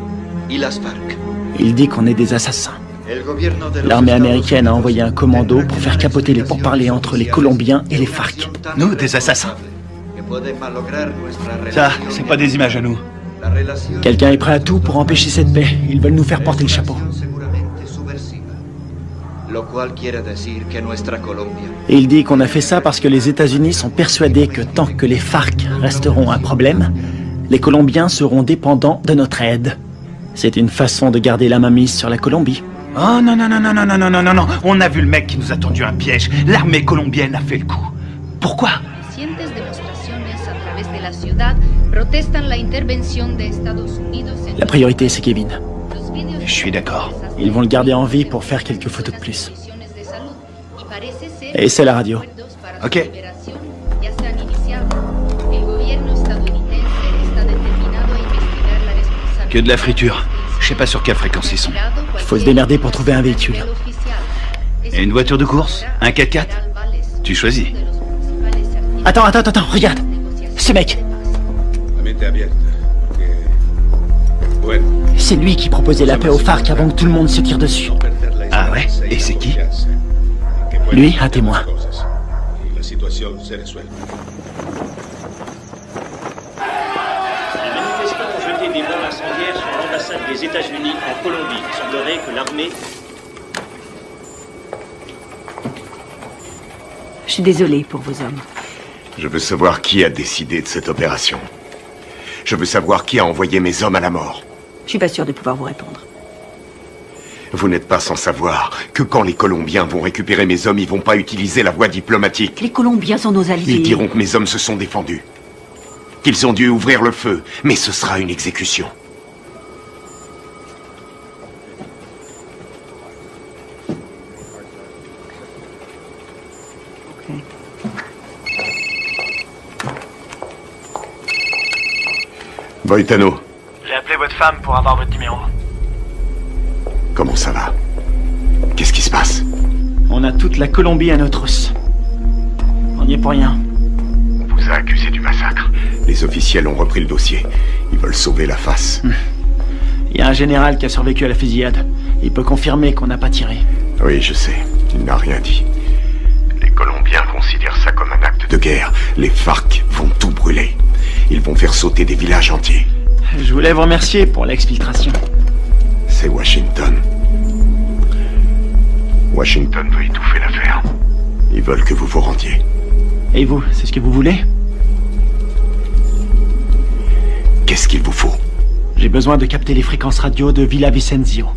y las FARC. Il dit qu'on est des assassins. El gobierno de los L'armée Estados américaine a envoyé un commando pour faire capoter les pourparlers entre les Colombiens et les FARC. Nous, des assassins. que pueden malograr nuestra Ça, relación. c'est pas des images à nous. La relación Quelqu'un est prêt à tout pour empêcher cette paix. Ils veulent nous faire porter le chapeau. seguramente subversiva. Lo cual quiere decir que nuestra Colombia Et il dit qu'on a fait ça parce que les États-Unis sont persuadés que tant que les FARC resteront un problème, les Colombiens seront dépendants de notre aide. C'est une façon de garder la mainmise sur la Colombie. Oh non, non, non, non, non, non, non, non, non, non. On a vu le mec qui nous a tendu un piège. L'armée colombienne a fait le coup. Pourquoi? Recientes demostraciones a través de la ciudad protestan la intervención de Estados Unidos en La priorité, c'est Kevin. los videos Je suis d'accord. Ils vont le garder en vie pour faire quelques photos de plus. de salud y parece ser Et c'est la radio. Ok. que liberación ya se han iniciado. El gobierno estadounidense está determinado a investigar la responsabilidad. Que de la friture. Je sais pas sur quelle fréquence ils sont. Il faut se démerder pour trouver un véhicule. Et une voiture de course? Un 4x4? Tu choisis. Attends, regarde. Ce mec, c'est lui qui proposait la paix aux FARC avant que tout le monde se tire dessus. Ah ouais? Et c'est qui? Lui, un témoin. La situación se resuelve. Les manifestants ont jeté des bombes incendiaires sur l'ambassade des États-Unis en Colombie. Il semblerait que l'armée... Je suis désolée pour vos hommes. Je veux savoir qui a décidé de cette opération. Je veux savoir qui a envoyé mes hommes à la mort. Je suis pas sûre de pouvoir vous répondre. Vous n'êtes pas sans savoir que quand les Colombiens vont récupérer mes hommes, ils vont pas utiliser la voie diplomatique. Les Colombiens sont nos alliés. Ils diront que mes hommes se sont défendus. Qu'ils ont dû ouvrir le feu, mais ce sera une exécution. Boitano, J'ai appelé votre femme pour avoir votre numéro. comment ça va? Qu'est-ce qui se passe? On a toute la Colombie à nos trousses. On n'y est pour rien. On vous a accusé du massacre. Les officiels ont repris le dossier. Ils veulent sauver la face. Il y a un général qui a survécu à la fusillade. Il peut confirmer qu'on n'a pas tiré. Oui, je sais. Il n'a rien dit. Les Colombiens considèrent ça comme un acte de guerre. Les FARC vont tout brûler. Ils vont faire sauter des villages entiers. Je voulais vous remercier pour l'exfiltration. C'est Washington. Washington veut étouffer l'affaire. Ils veulent que vous vous rendiez. Et vous, c'est ce que vous voulez? Qu'est-ce qu'il vous faut? J'ai besoin de capter les fréquences radio de Villa Vicenzio.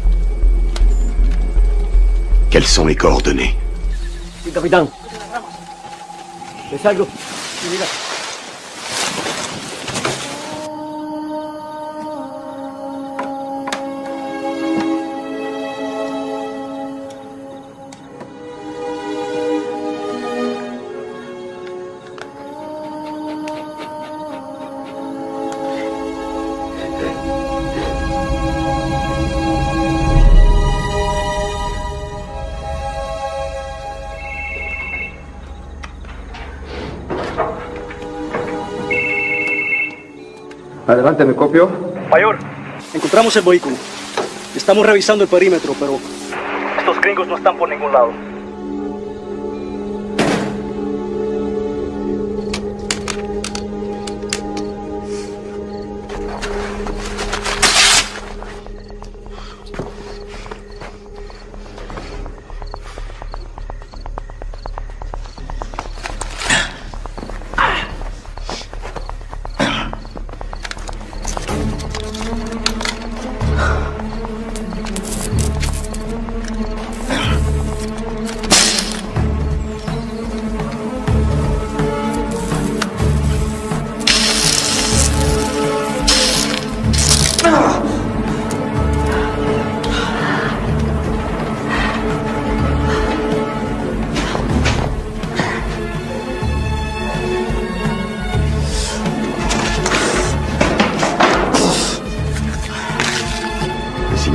Quelles sont les coordonnées? Sí, capitán. ¿Le salgo? Mira. Adelante, ¿me copio? Mayor, encontramos el vehículo. Estamos revisando el perímetro, pero estos gringos no están por ningún lado.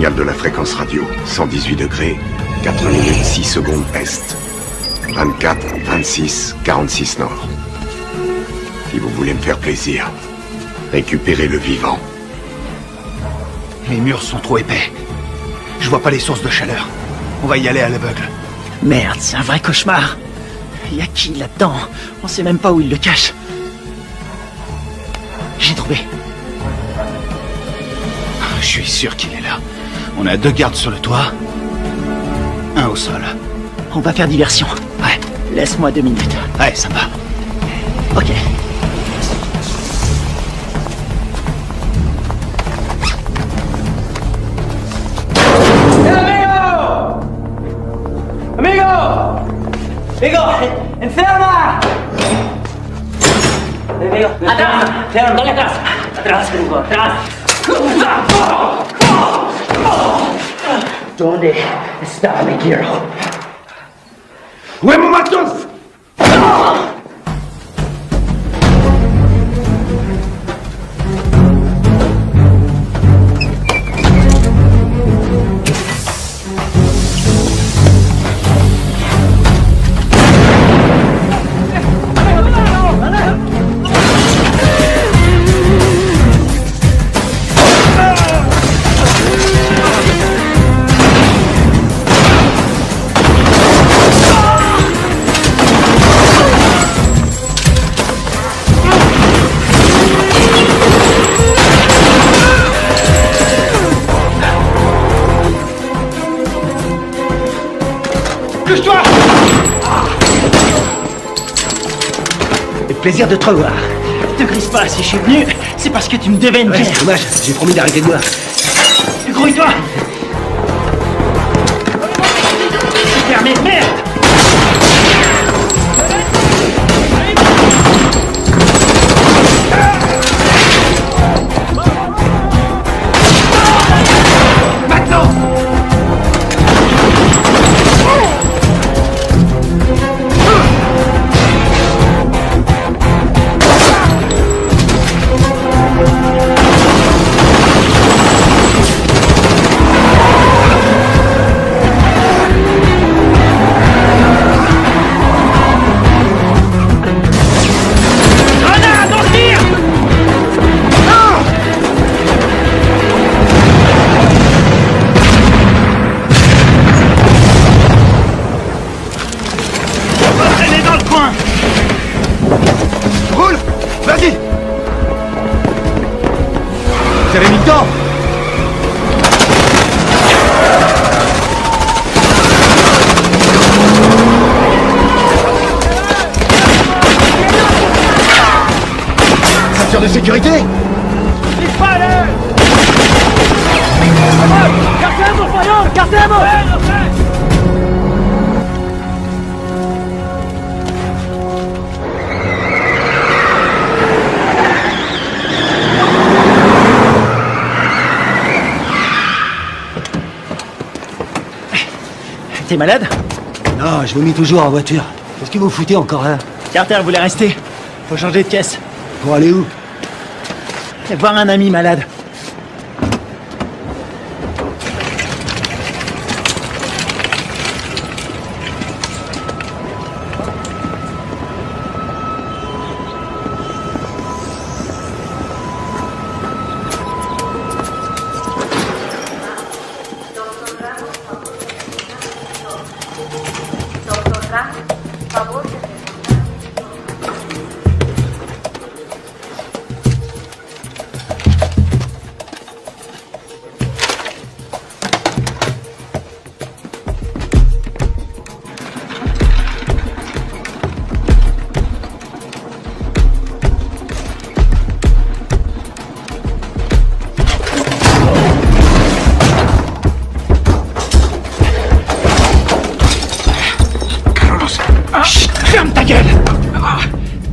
signal de la fréquence radio. 118 degrés, 4 minutes 6 secondes est. 24, 26, 46 nord. Si vous voulez me faire plaisir, récupérez le vivant. Les murs sont trop épais. Je vois pas les sources de chaleur. On va y aller à l'aveugle. Merde, c'est un vrai cauchemar. Y a qui là-dedans? On sait même pas où il le cache. J'ai trouvé. Je suis sûr qu'il est là. On a 2 gardes sur le toit. 1 au sol. On va faire diversion. Ouais, laisse-moi 2 minutes. Ouais, ça va. Ok. ¡Amigo! ¡Enferma! ¡Amigo! ¡Atrás! ¡Dale atrás! ¡Atrás, gringo! ¡Atrás! ¿Dónde está mi quiero? ¡Huevo matos! Plaisir de te revoir. Te grise pas, si je suis venu, c'est parce que tu me devais une bière. C'est dommage, j'ai promis d'arrêter de boire. Grouille-toi. Fermez, merde. De sécurité. ¡Cartemos, Fayón! ¡Cartemos! T'es malade? Non, je vomis toujours en voiture. Qu'est-ce que vous foutez encore là? Carter voulait rester. Faut changer de caisse. Pour aller où? Voir un ami malade.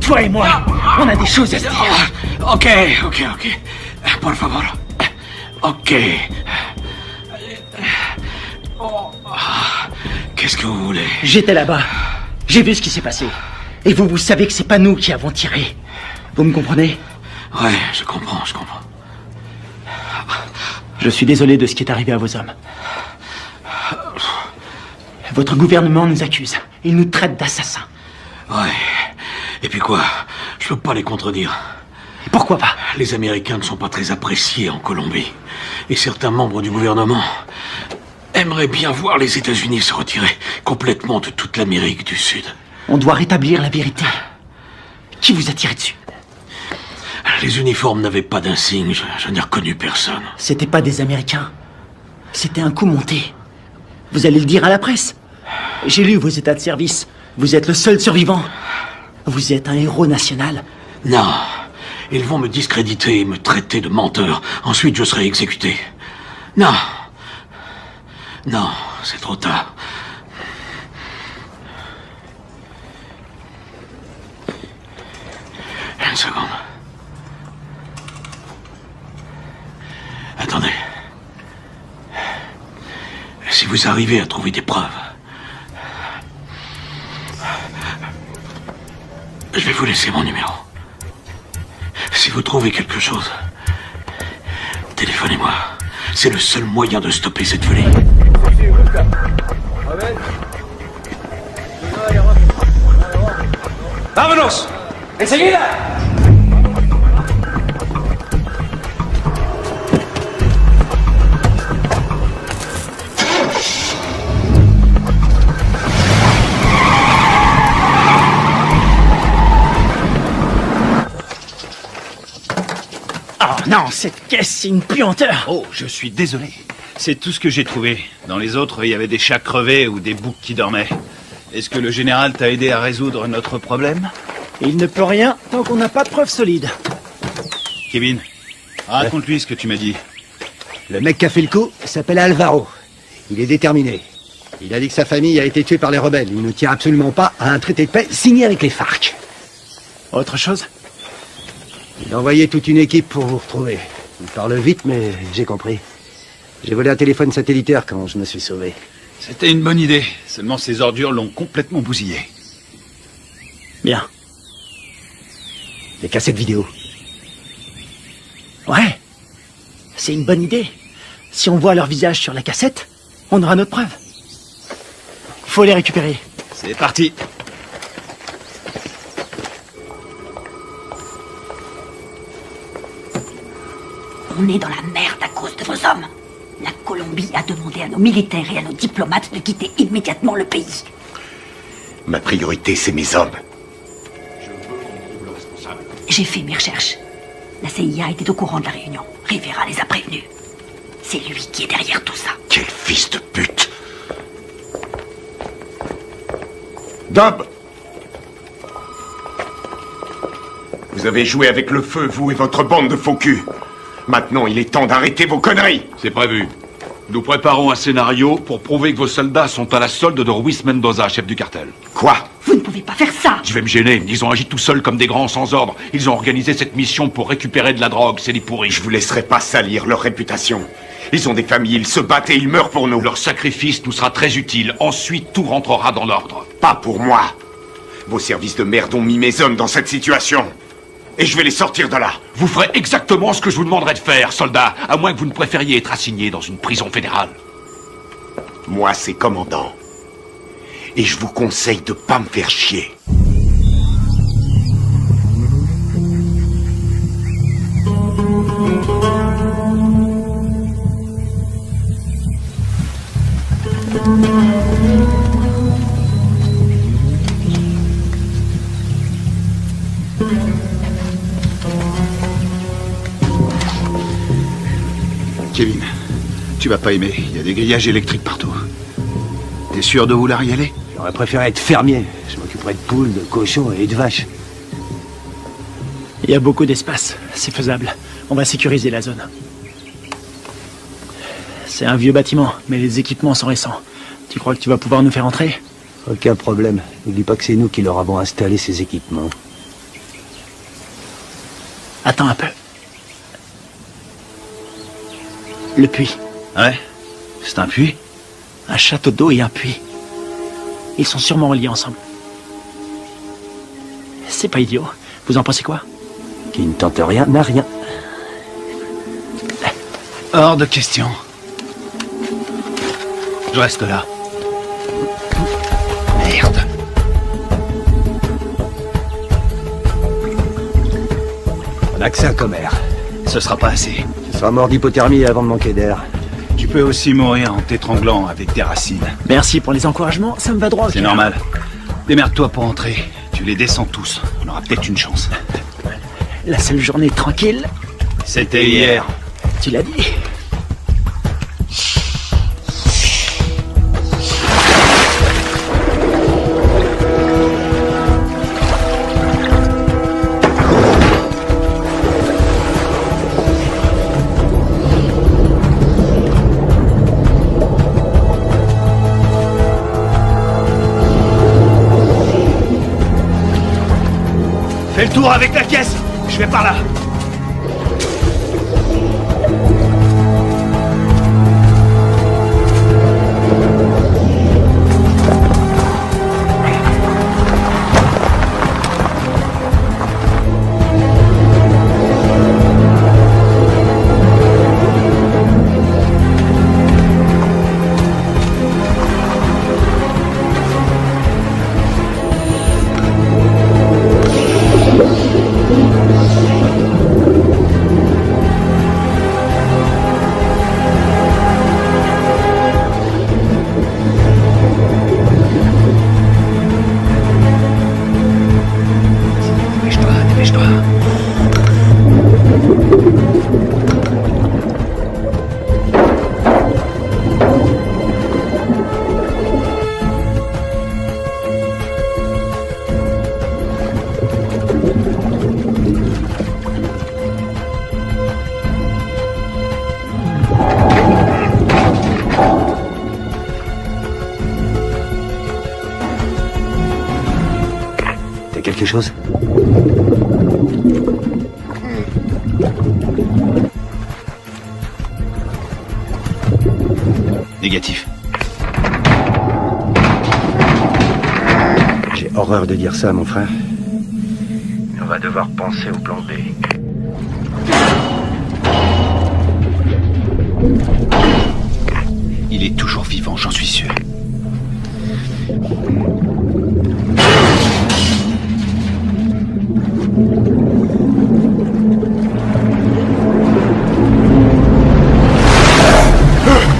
Toi et moi, on a des choses à se dire. Ok. Por favor. Ok. Qu'est-ce que vous voulez? J'étais là-bas. J'ai vu ce qui s'est passé. Et vous savez que c'est pas nous qui avons tiré. Vous me comprenez? Ouais, je comprends. Je suis désolé de ce qui est arrivé à vos hommes. Votre gouvernement nous accuse. Il nous traite d'assassins. Ouais. Et puis quoi? Je peux pas les contredire. Et pourquoi pas? Les Américains ne sont pas très appréciés en Colombie. Et certains membres du gouvernement aimeraient bien voir les États-Unis se retirer complètement de toute l'Amérique du Sud. On doit rétablir la vérité. Qui vous a tiré dessus? Les uniformes n'avaient pas d'insigne, je n'ai reconnu personne. C'était pas des Américains. C'était un coup monté. Vous allez le dire à la presse. J'ai lu vos états de service. Vous êtes le seul survivant. Vous êtes un héros national. Non. Ils vont me discréditer et me traiter de menteur. Ensuite, je serai exécuté. Non. Non, c'est trop tard. Une seconde. Attendez. Si vous arrivez à trouver des preuves, je vais vous laisser mon numéro. Si vous trouvez quelque chose, téléphonez-moi. C'est le seul moyen de stopper cette folie. ¡Vámonos! ¡Enseguida! Oh non, cette caisse, c'est une puanteur. Oh, je suis désolé. C'est tout ce que j'ai trouvé. Dans les autres, il y avait des chats crevés ou des boucs qui dormaient. Est-ce que le général t'a aidé à résoudre notre problème? Il ne peut rien tant qu'on n'a pas de preuves solides. Kevin, raconte-lui ce que tu m'as dit. Le mec qui a fait le coup s'appelle Alvaro. Il est déterminé. Il a dit que sa famille a été tuée par les rebelles. Il ne tient absolument pas à un traité de paix signé avec les FARC. Autre chose? Il a envoyé toute une équipe pour vous retrouver. Il parle vite, mais j'ai compris. J'ai volé un téléphone satellitaire quand je me suis sauvé. C'était une bonne idée. Seulement ces ordures l'ont complètement bousillé. Bien. Les cassettes vidéo. Ouais. C'est une bonne idée. Si on voit leur visage sur la cassette, on aura notre preuve. Faut les récupérer. C'est parti. On est dans la merde à cause de vos hommes. La Colombie a demandé à nos militaires et à nos diplomates de quitter immédiatement le pays. Ma priorité, c'est mes hommes. J'ai fait mes recherches. La CIA était au courant de la réunion. Rivera les a prévenus. C'est lui qui est derrière tout ça. Quel fils de pute! Dub! Vous avez joué avec le feu, vous et votre bande de faux culs. Maintenant, il est temps d'arrêter vos conneries. C'est prévu. Nous préparons un scénario pour prouver que vos soldats sont à la solde de Ruiz Mendoza, chef du cartel. Quoi? Vous ne pouvez pas faire ça. Je vais me gêner. Ils ont agi tout seuls comme des grands sans ordre. Ils ont organisé cette mission pour récupérer de la drogue. C'est des pourris. Je vous laisserai pas salir leur réputation. Ils ont des familles, ils se battent et ils meurent pour nous. Leur sacrifice nous sera très utile. Ensuite, tout rentrera dans l'ordre. Pas pour moi. Vos services de merde ont mis mes hommes dans cette situation. Et je vais les sortir de là. Vous ferez exactement ce que je vous demanderai de faire, soldat, à moins que vous ne préfériez être assigné dans une prison fédérale. Moi, c'est commandant. Et je vous conseille de pas me faire chier. Kevin, tu vas pas aimer. Il y a des grillages électriques partout. T'es sûr de vouloir y aller? J'aurais préféré être fermier. Je m'occuperais de poules, de cochons et de vaches. Il y a beaucoup d'espace. C'est faisable. On va sécuriser la zone. C'est un vieux bâtiment, mais les équipements sont récents. Tu crois que tu vas pouvoir nous faire entrer? Aucun problème. N'oublie pas que c'est nous qui leur avons installé ces équipements. Attends un peu. Le puits. Ouais? C'est un puits? Un château d'eau et un puits. Ils sont sûrement reliés ensemble. C'est pas idiot. Vous en pensez quoi? Qui ne tente rien n'a rien. Hors de question. Je reste là. Merde. On a que ça comme air. Ce sera pas assez. Tu seras mort d'hypothermie avant de manquer d'air. Tu peux aussi mourir en t'étranglant avec des racines. Merci pour les encouragements, ça me va droit au C'est cœur. normal. Démerde-toi pour entrer. Tu les descends tous. On aura peut-être une chance. La seule journée tranquille, C'était hier. tu l'as dit. Fais le tour avec la caisse. Je vais par là. T'as quelque chose? Négatif. J'ai horreur de dire ça, mon frère. On va devoir penser au plan B. Il est toujours vivant, j'en suis sûr.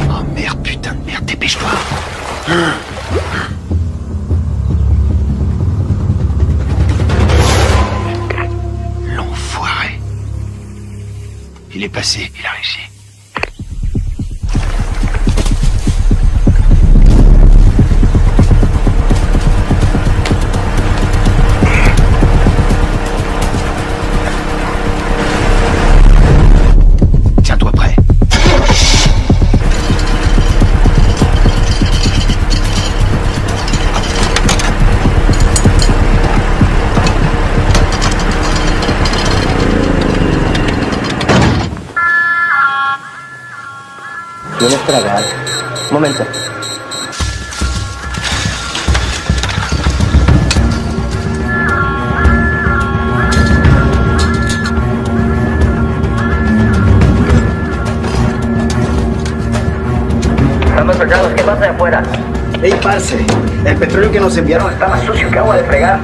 Oh merde, putain de merde, dépêche-toi. L'enfoiré. Il est passé, il a réussi. Tiens-toi prêt. Tienes que tragar. Un momento. Estamos soldados, ¿qué pasa de afuera? Ey, parce, el petróleo que nos enviaron está más sucio que agua de fregar.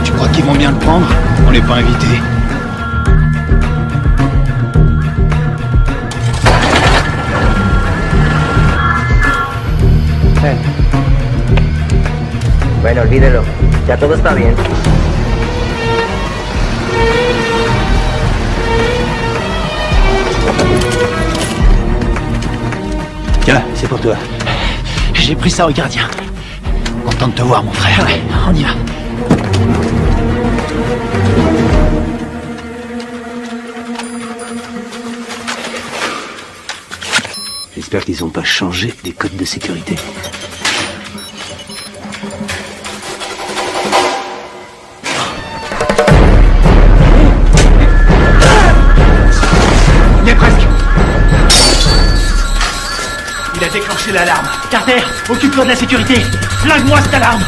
Tu crois qu'ils vont bien le prendre? On n'est pas invités. Bueno, olvídelo. Ya todo está bien. Tiens, c'est pour toi. J'ai pris ça au gardien. Content de te voir, mon frère. Ouais, on y va. J'espère qu'ils n'ont pas changé les codes de sécurité. Il est presque. Il a déclenché l'alarme. Carter, occupe-toi de la sécurité. Flingue-moi cette alarme.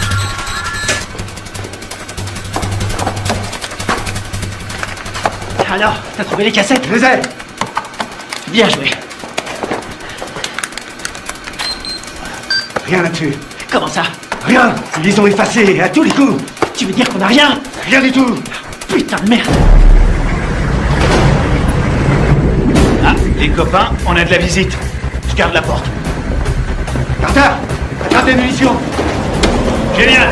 Alors, t'as trouvé les cassettes? Je les ai. Bien joué. Rien là-dessus. Comment ça? Rien. Ils les ont effacés à tous les coups. Tu veux dire qu'on a rien? Rien du tout. Putain de merde. Ah, les copains, on a de la visite. Je garde la porte. Carter, attrape des munitions. Génial.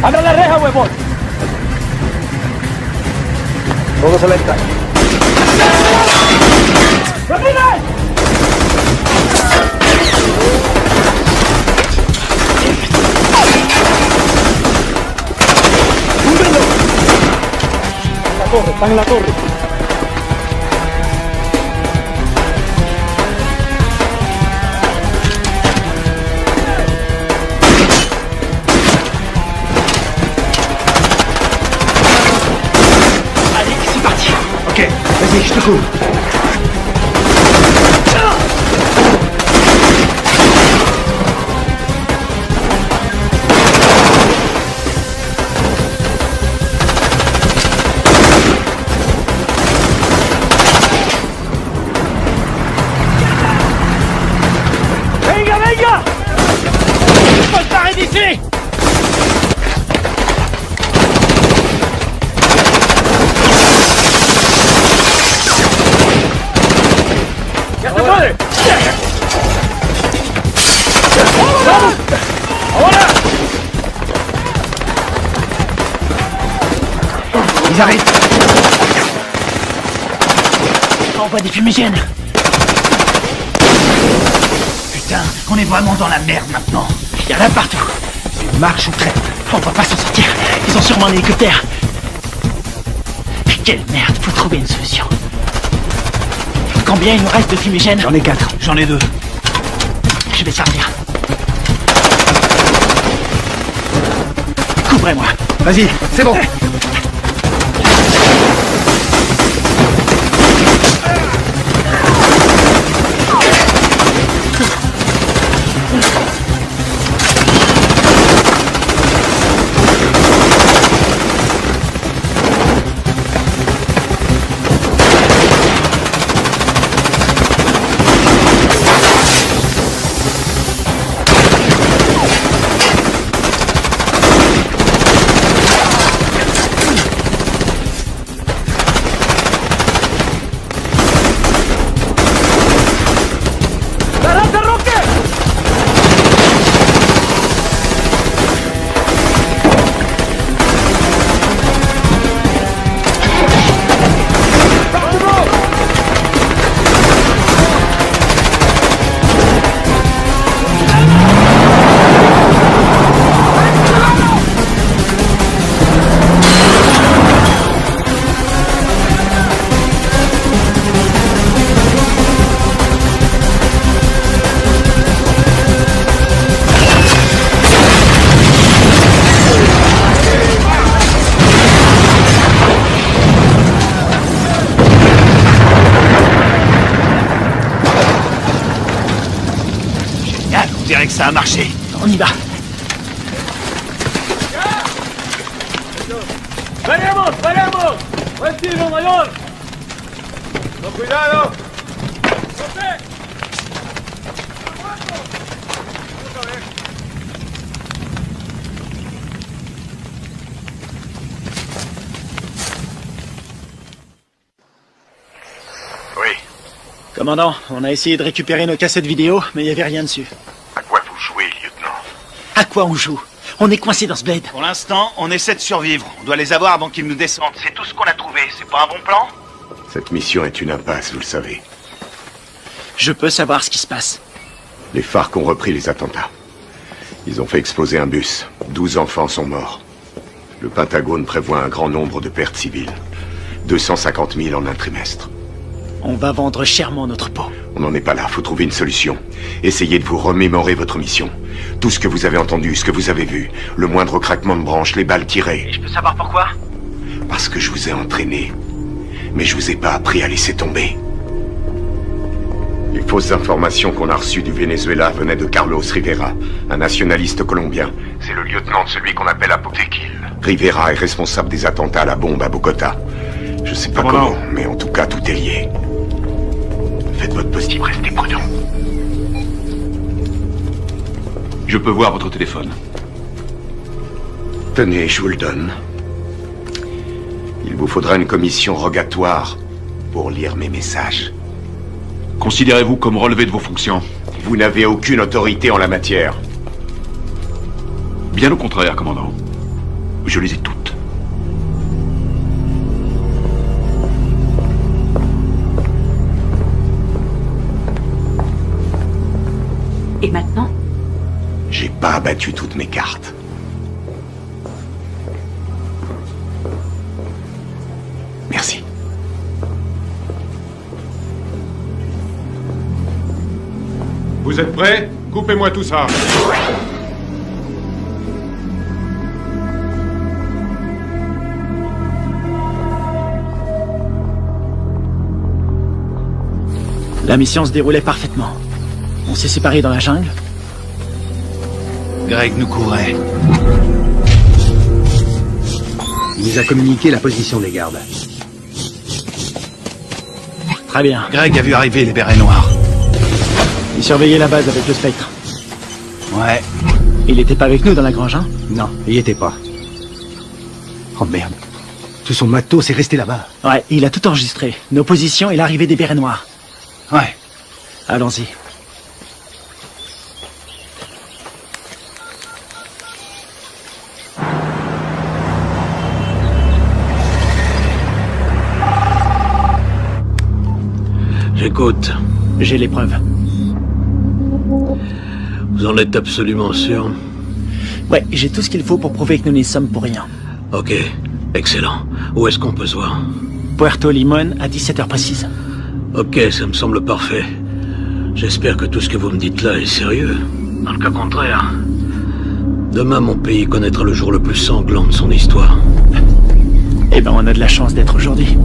¡Abra la reja, huevón! Todo se le cae. ¡Rápido! ¡Húndenlo! En la torre, están en la torre. Ok, vas-y, je te couvre. ¡Venga, venga! ¡Faut se barrer d'ici! Ils arrivent. Envoie des fumigènes. Putain, on est vraiment dans la merde maintenant. Il y en a partout. Marche ou crève. On va pas s'en sortir. Ils ont sûrement un hélicoptère. Quelle merde, faut trouver une solution. Combien il nous reste de fumigènes? J'en ai 4. J'en ai 2. Je vais servir. Couvrez-moi. Vas-y, c'est bon. On dirait que ça a marché. On y va. ¡Venemos, venemos! ¡Buen tiro, mayor! ¡Con cuidado! Oui. Commandant, on a essayé de récupérer nos cassettes vidéo, mais il n'y avait rien dessus. À quoi vous jouez, lieutenant? À quoi on joue? On est coincé dans ce bled. Pour l'instant, on essaie de survivre. On doit les avoir avant qu'ils nous descendent. C'est tout ce qu'on a trouvé. C'est pas un bon plan? Cette mission est une impasse, vous le savez. Je peux savoir ce qui se passe. Les FARC ont repris les attentats. Ils ont fait exploser un bus. 12 enfants sont morts. Le Pentagone prévoit un grand nombre de pertes civiles. 250 000 en un trimestre. On va vendre chèrement notre peau. On n'en est pas là, faut trouver une solution. Essayez de vous remémorer votre mission. Tout ce que vous avez entendu, ce que vous avez vu, le moindre craquement de branche, les balles tirées. Et je peux savoir pourquoi? Parce que je vous ai entraîné. Mais je vous ai pas appris à laisser tomber. Les fausses informations qu'on a reçues du Venezuela venaient de Carlos Rivera, un nationaliste colombien. C'est le lieutenant de celui qu'on appelle Apotequil. Rivera est responsable des attentats à la bombe à Bogota. Je sais pas comment, mais en tout cas, tout est lié. Faites votre possible, restez prudent. Je peux voir votre téléphone. Tenez, je vous le donne. Il vous faudra une commission rogatoire pour lire mes messages. Considérez-vous comme relevé de vos fonctions? Vous n'avez aucune autorité en la matière. Bien au contraire, commandant. Je les ai toutes. Et maintenant? J'ai pas abattu toutes mes cartes. Merci. Vous êtes prêts? Coupez-moi tout ça. La mission se déroulait parfaitement. On s'est séparés dans la jungle. Greg nous courait. Il nous a communiqué la position des gardes. Très bien. Greg a vu arriver les bérets noirs. Il surveillait la base avec le spectre. Ouais. Il était pas avec nous dans la grange, hein? Non, il y était pas. Oh merde. Tout son matos est resté là-bas. Ouais, il a tout enregistré. Nos positions et l'arrivée des bérets noirs. Ouais. Allons-y. J'écoute. J'ai les preuves. Vous en êtes absolument sûr? Ouais, j'ai tout ce qu'il faut pour prouver que nous n'y sommes pour rien. Ok, excellent. Où est-ce qu'on peut se voir? Puerto Limón à 17h précise. Ok, ça me semble parfait. J'espère que tout ce que vous me dites là est sérieux. Dans le cas contraire, demain mon pays connaîtra le jour le plus sanglant de son histoire. Eh ben, on a de la chance d'être aujourd'hui.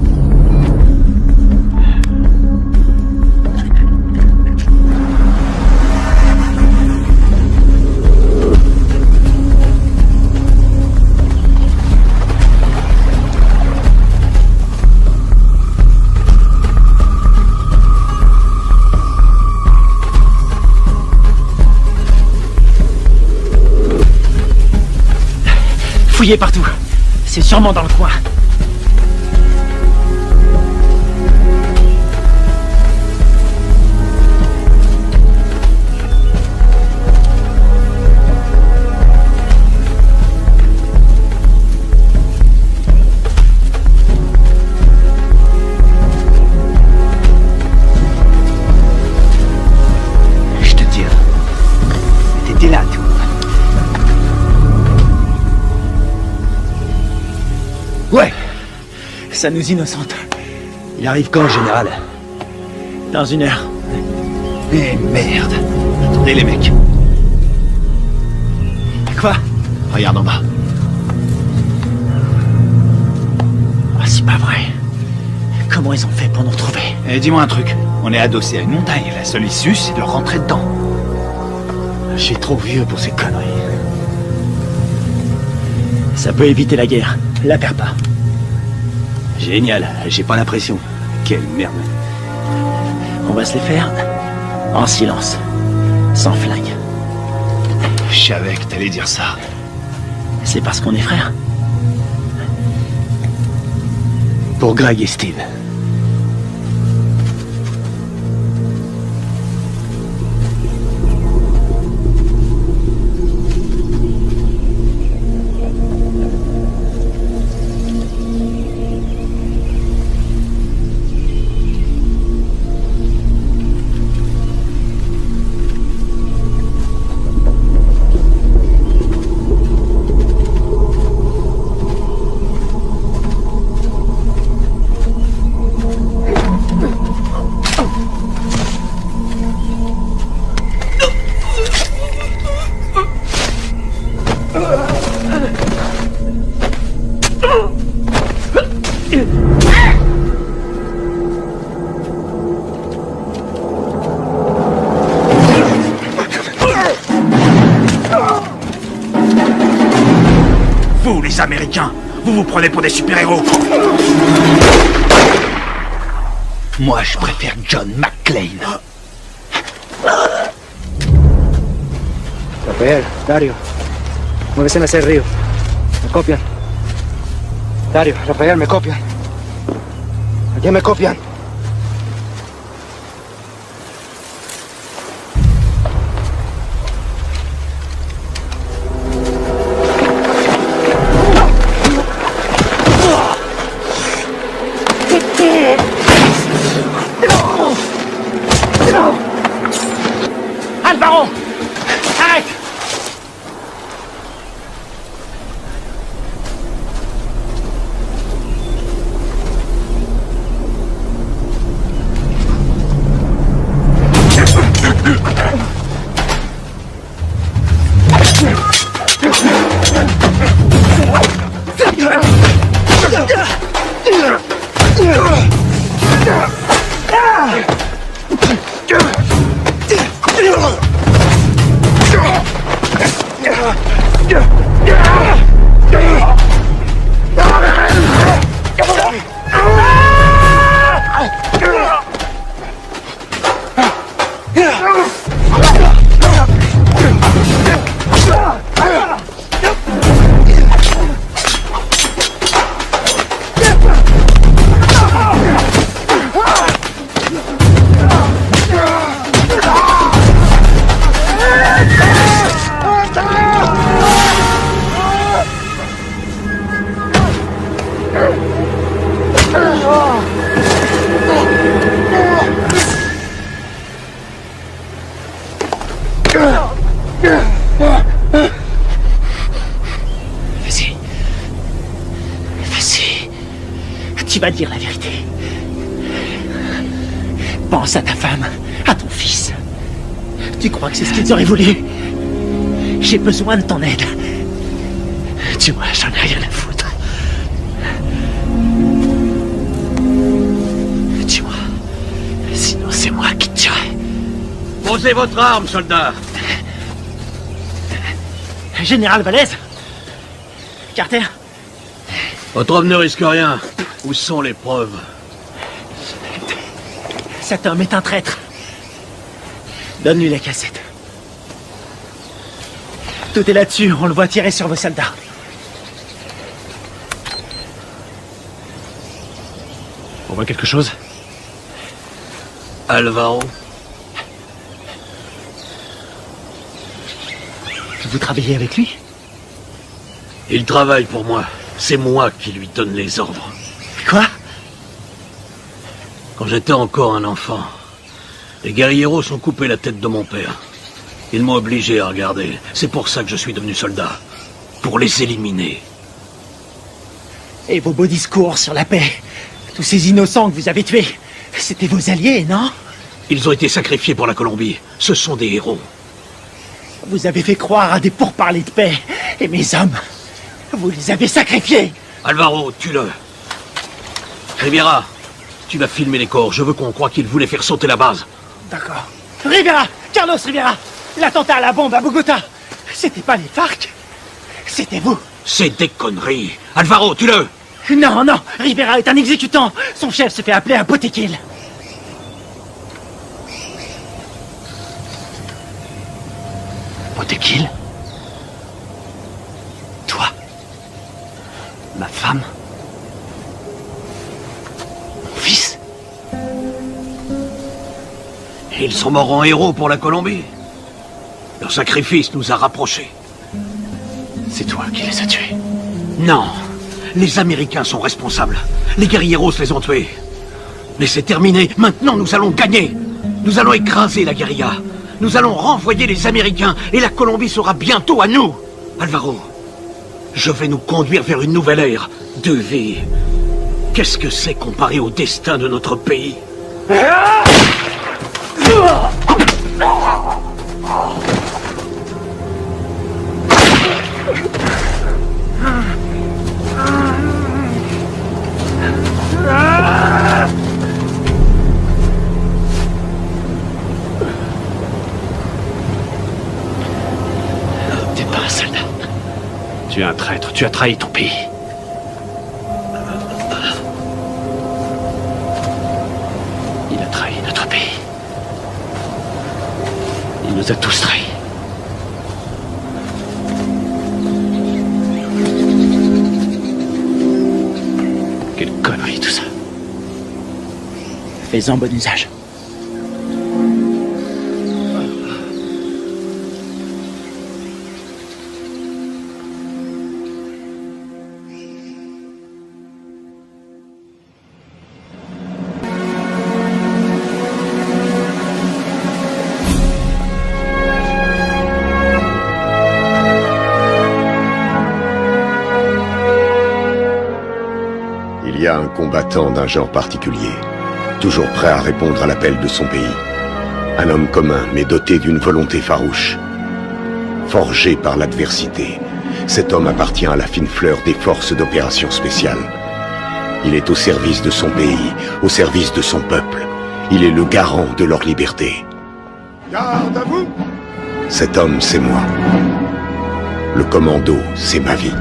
Fouillez partout. C'est sûrement dans le coin. Je te dis, t'étais là, toi. Ouais. Ça nous innocente. Il arrive quand, général? Dans 1 heure. Eh merde. Attendez les mecs. Quoi? Regarde en bas. Ah, c'est pas vrai. Comment ils ont fait pour nous retrouver? Eh, dis-moi un truc. On est adossé à une montagne. La seule issue, c'est de rentrer dedans. Je suis trop vieux pour ces conneries. Ça peut éviter la guerre. La perds pas. Génial. J'ai pas l'impression. Quelle merde. On va se les faire en silence. Sans flingue. Je savais que t'allais dire ça. C'est parce qu'on est frères. Pour Greg et Steve. nous, les Américains. Vous vous prenez pour des super-héros. Moi, je préfère John McClane. Rafael, Dario, muévese en ese río. Me copian. Dario, Rafael, me copian. Aquí me copian. Alvaro! Arrête! Tu vas dire la vérité. Pense à ta femme, à ton fils. Tu crois que c'est ce qu'ils auraient voulu? J'ai besoin de ton aide. Tu vois, j'en ai rien à foutre. Tu vois, sinon c'est moi qui te tuerai. Posez votre arme, soldat. Général Valès? Carter? Votre homme ne risque rien. Où sont les preuves? Cet homme est un traître. Donne-lui la cassette. Tout est là-dessus, on le voit tirer sur vos soldats. On voit quelque chose? Alvaro? Vous travaillez avec lui? Il travaille pour moi. C'est moi qui lui donne les ordres. Quoi? Quand j'étais encore un enfant, les guerrieros ont coupé la tête de mon père. Ils m'ont obligé à regarder. C'est pour ça que je suis devenu soldat. Pour les éliminer. Et vos beaux discours sur la paix? Tous ces innocents que vous avez tués, c'était vos alliés, non? Ils ont été sacrifiés pour la Colombie. Ce sont des héros. Vous avez fait croire à des pourparlers de paix. Et mes hommes, vous les avez sacrifiés. Alvaro, tue-le. Riviera, tu vas filmer les corps. Je veux qu'on croie qu'ils voulaient faire sauter la base. D'accord. Rivera! Carlos Rivera! L'attentat à la bombe à Bogota! C'était pas les FARC? C'était vous! C'est des conneries! Alvaro, tue-le! Non, non! Rivera est un exécutant! Son chef se fait appeler un Botequil! Botequil? Toi? Ma femme? Mon fils? Ils sont morts en héros pour la Colombie. Leur sacrifice nous a rapprochés. C'est toi qui les as tués? Non. Les Américains sont responsables. Les guerrieros les ont tués. Mais c'est terminé. Maintenant, nous allons gagner. Nous allons écraser la guérilla. Nous allons renvoyer les Américains et la Colombie sera bientôt à nous. Alvaro, je vais nous conduire vers une nouvelle ère de vie. Qu'est-ce que c'est comparé au destin de notre pays? T'es pas un soldat. Tu es un traître, tu as trahi ton pays. Il a trahi notre pays. Il nous a tous trahis. Quelle connerie tout ça. Fais-en bon usage. Il y a un combattant d'un genre particulier, toujours prêt à répondre à l'appel de son pays. Un homme commun, mais doté d'une volonté farouche. Forgé par l'adversité, cet homme appartient à la fine fleur des forces d'opération spéciales. Il est au service de son pays, au service de son peuple. Il est le garant de leur liberté. Garde à vous! Cet homme, c'est moi. Le commando, c'est ma vie.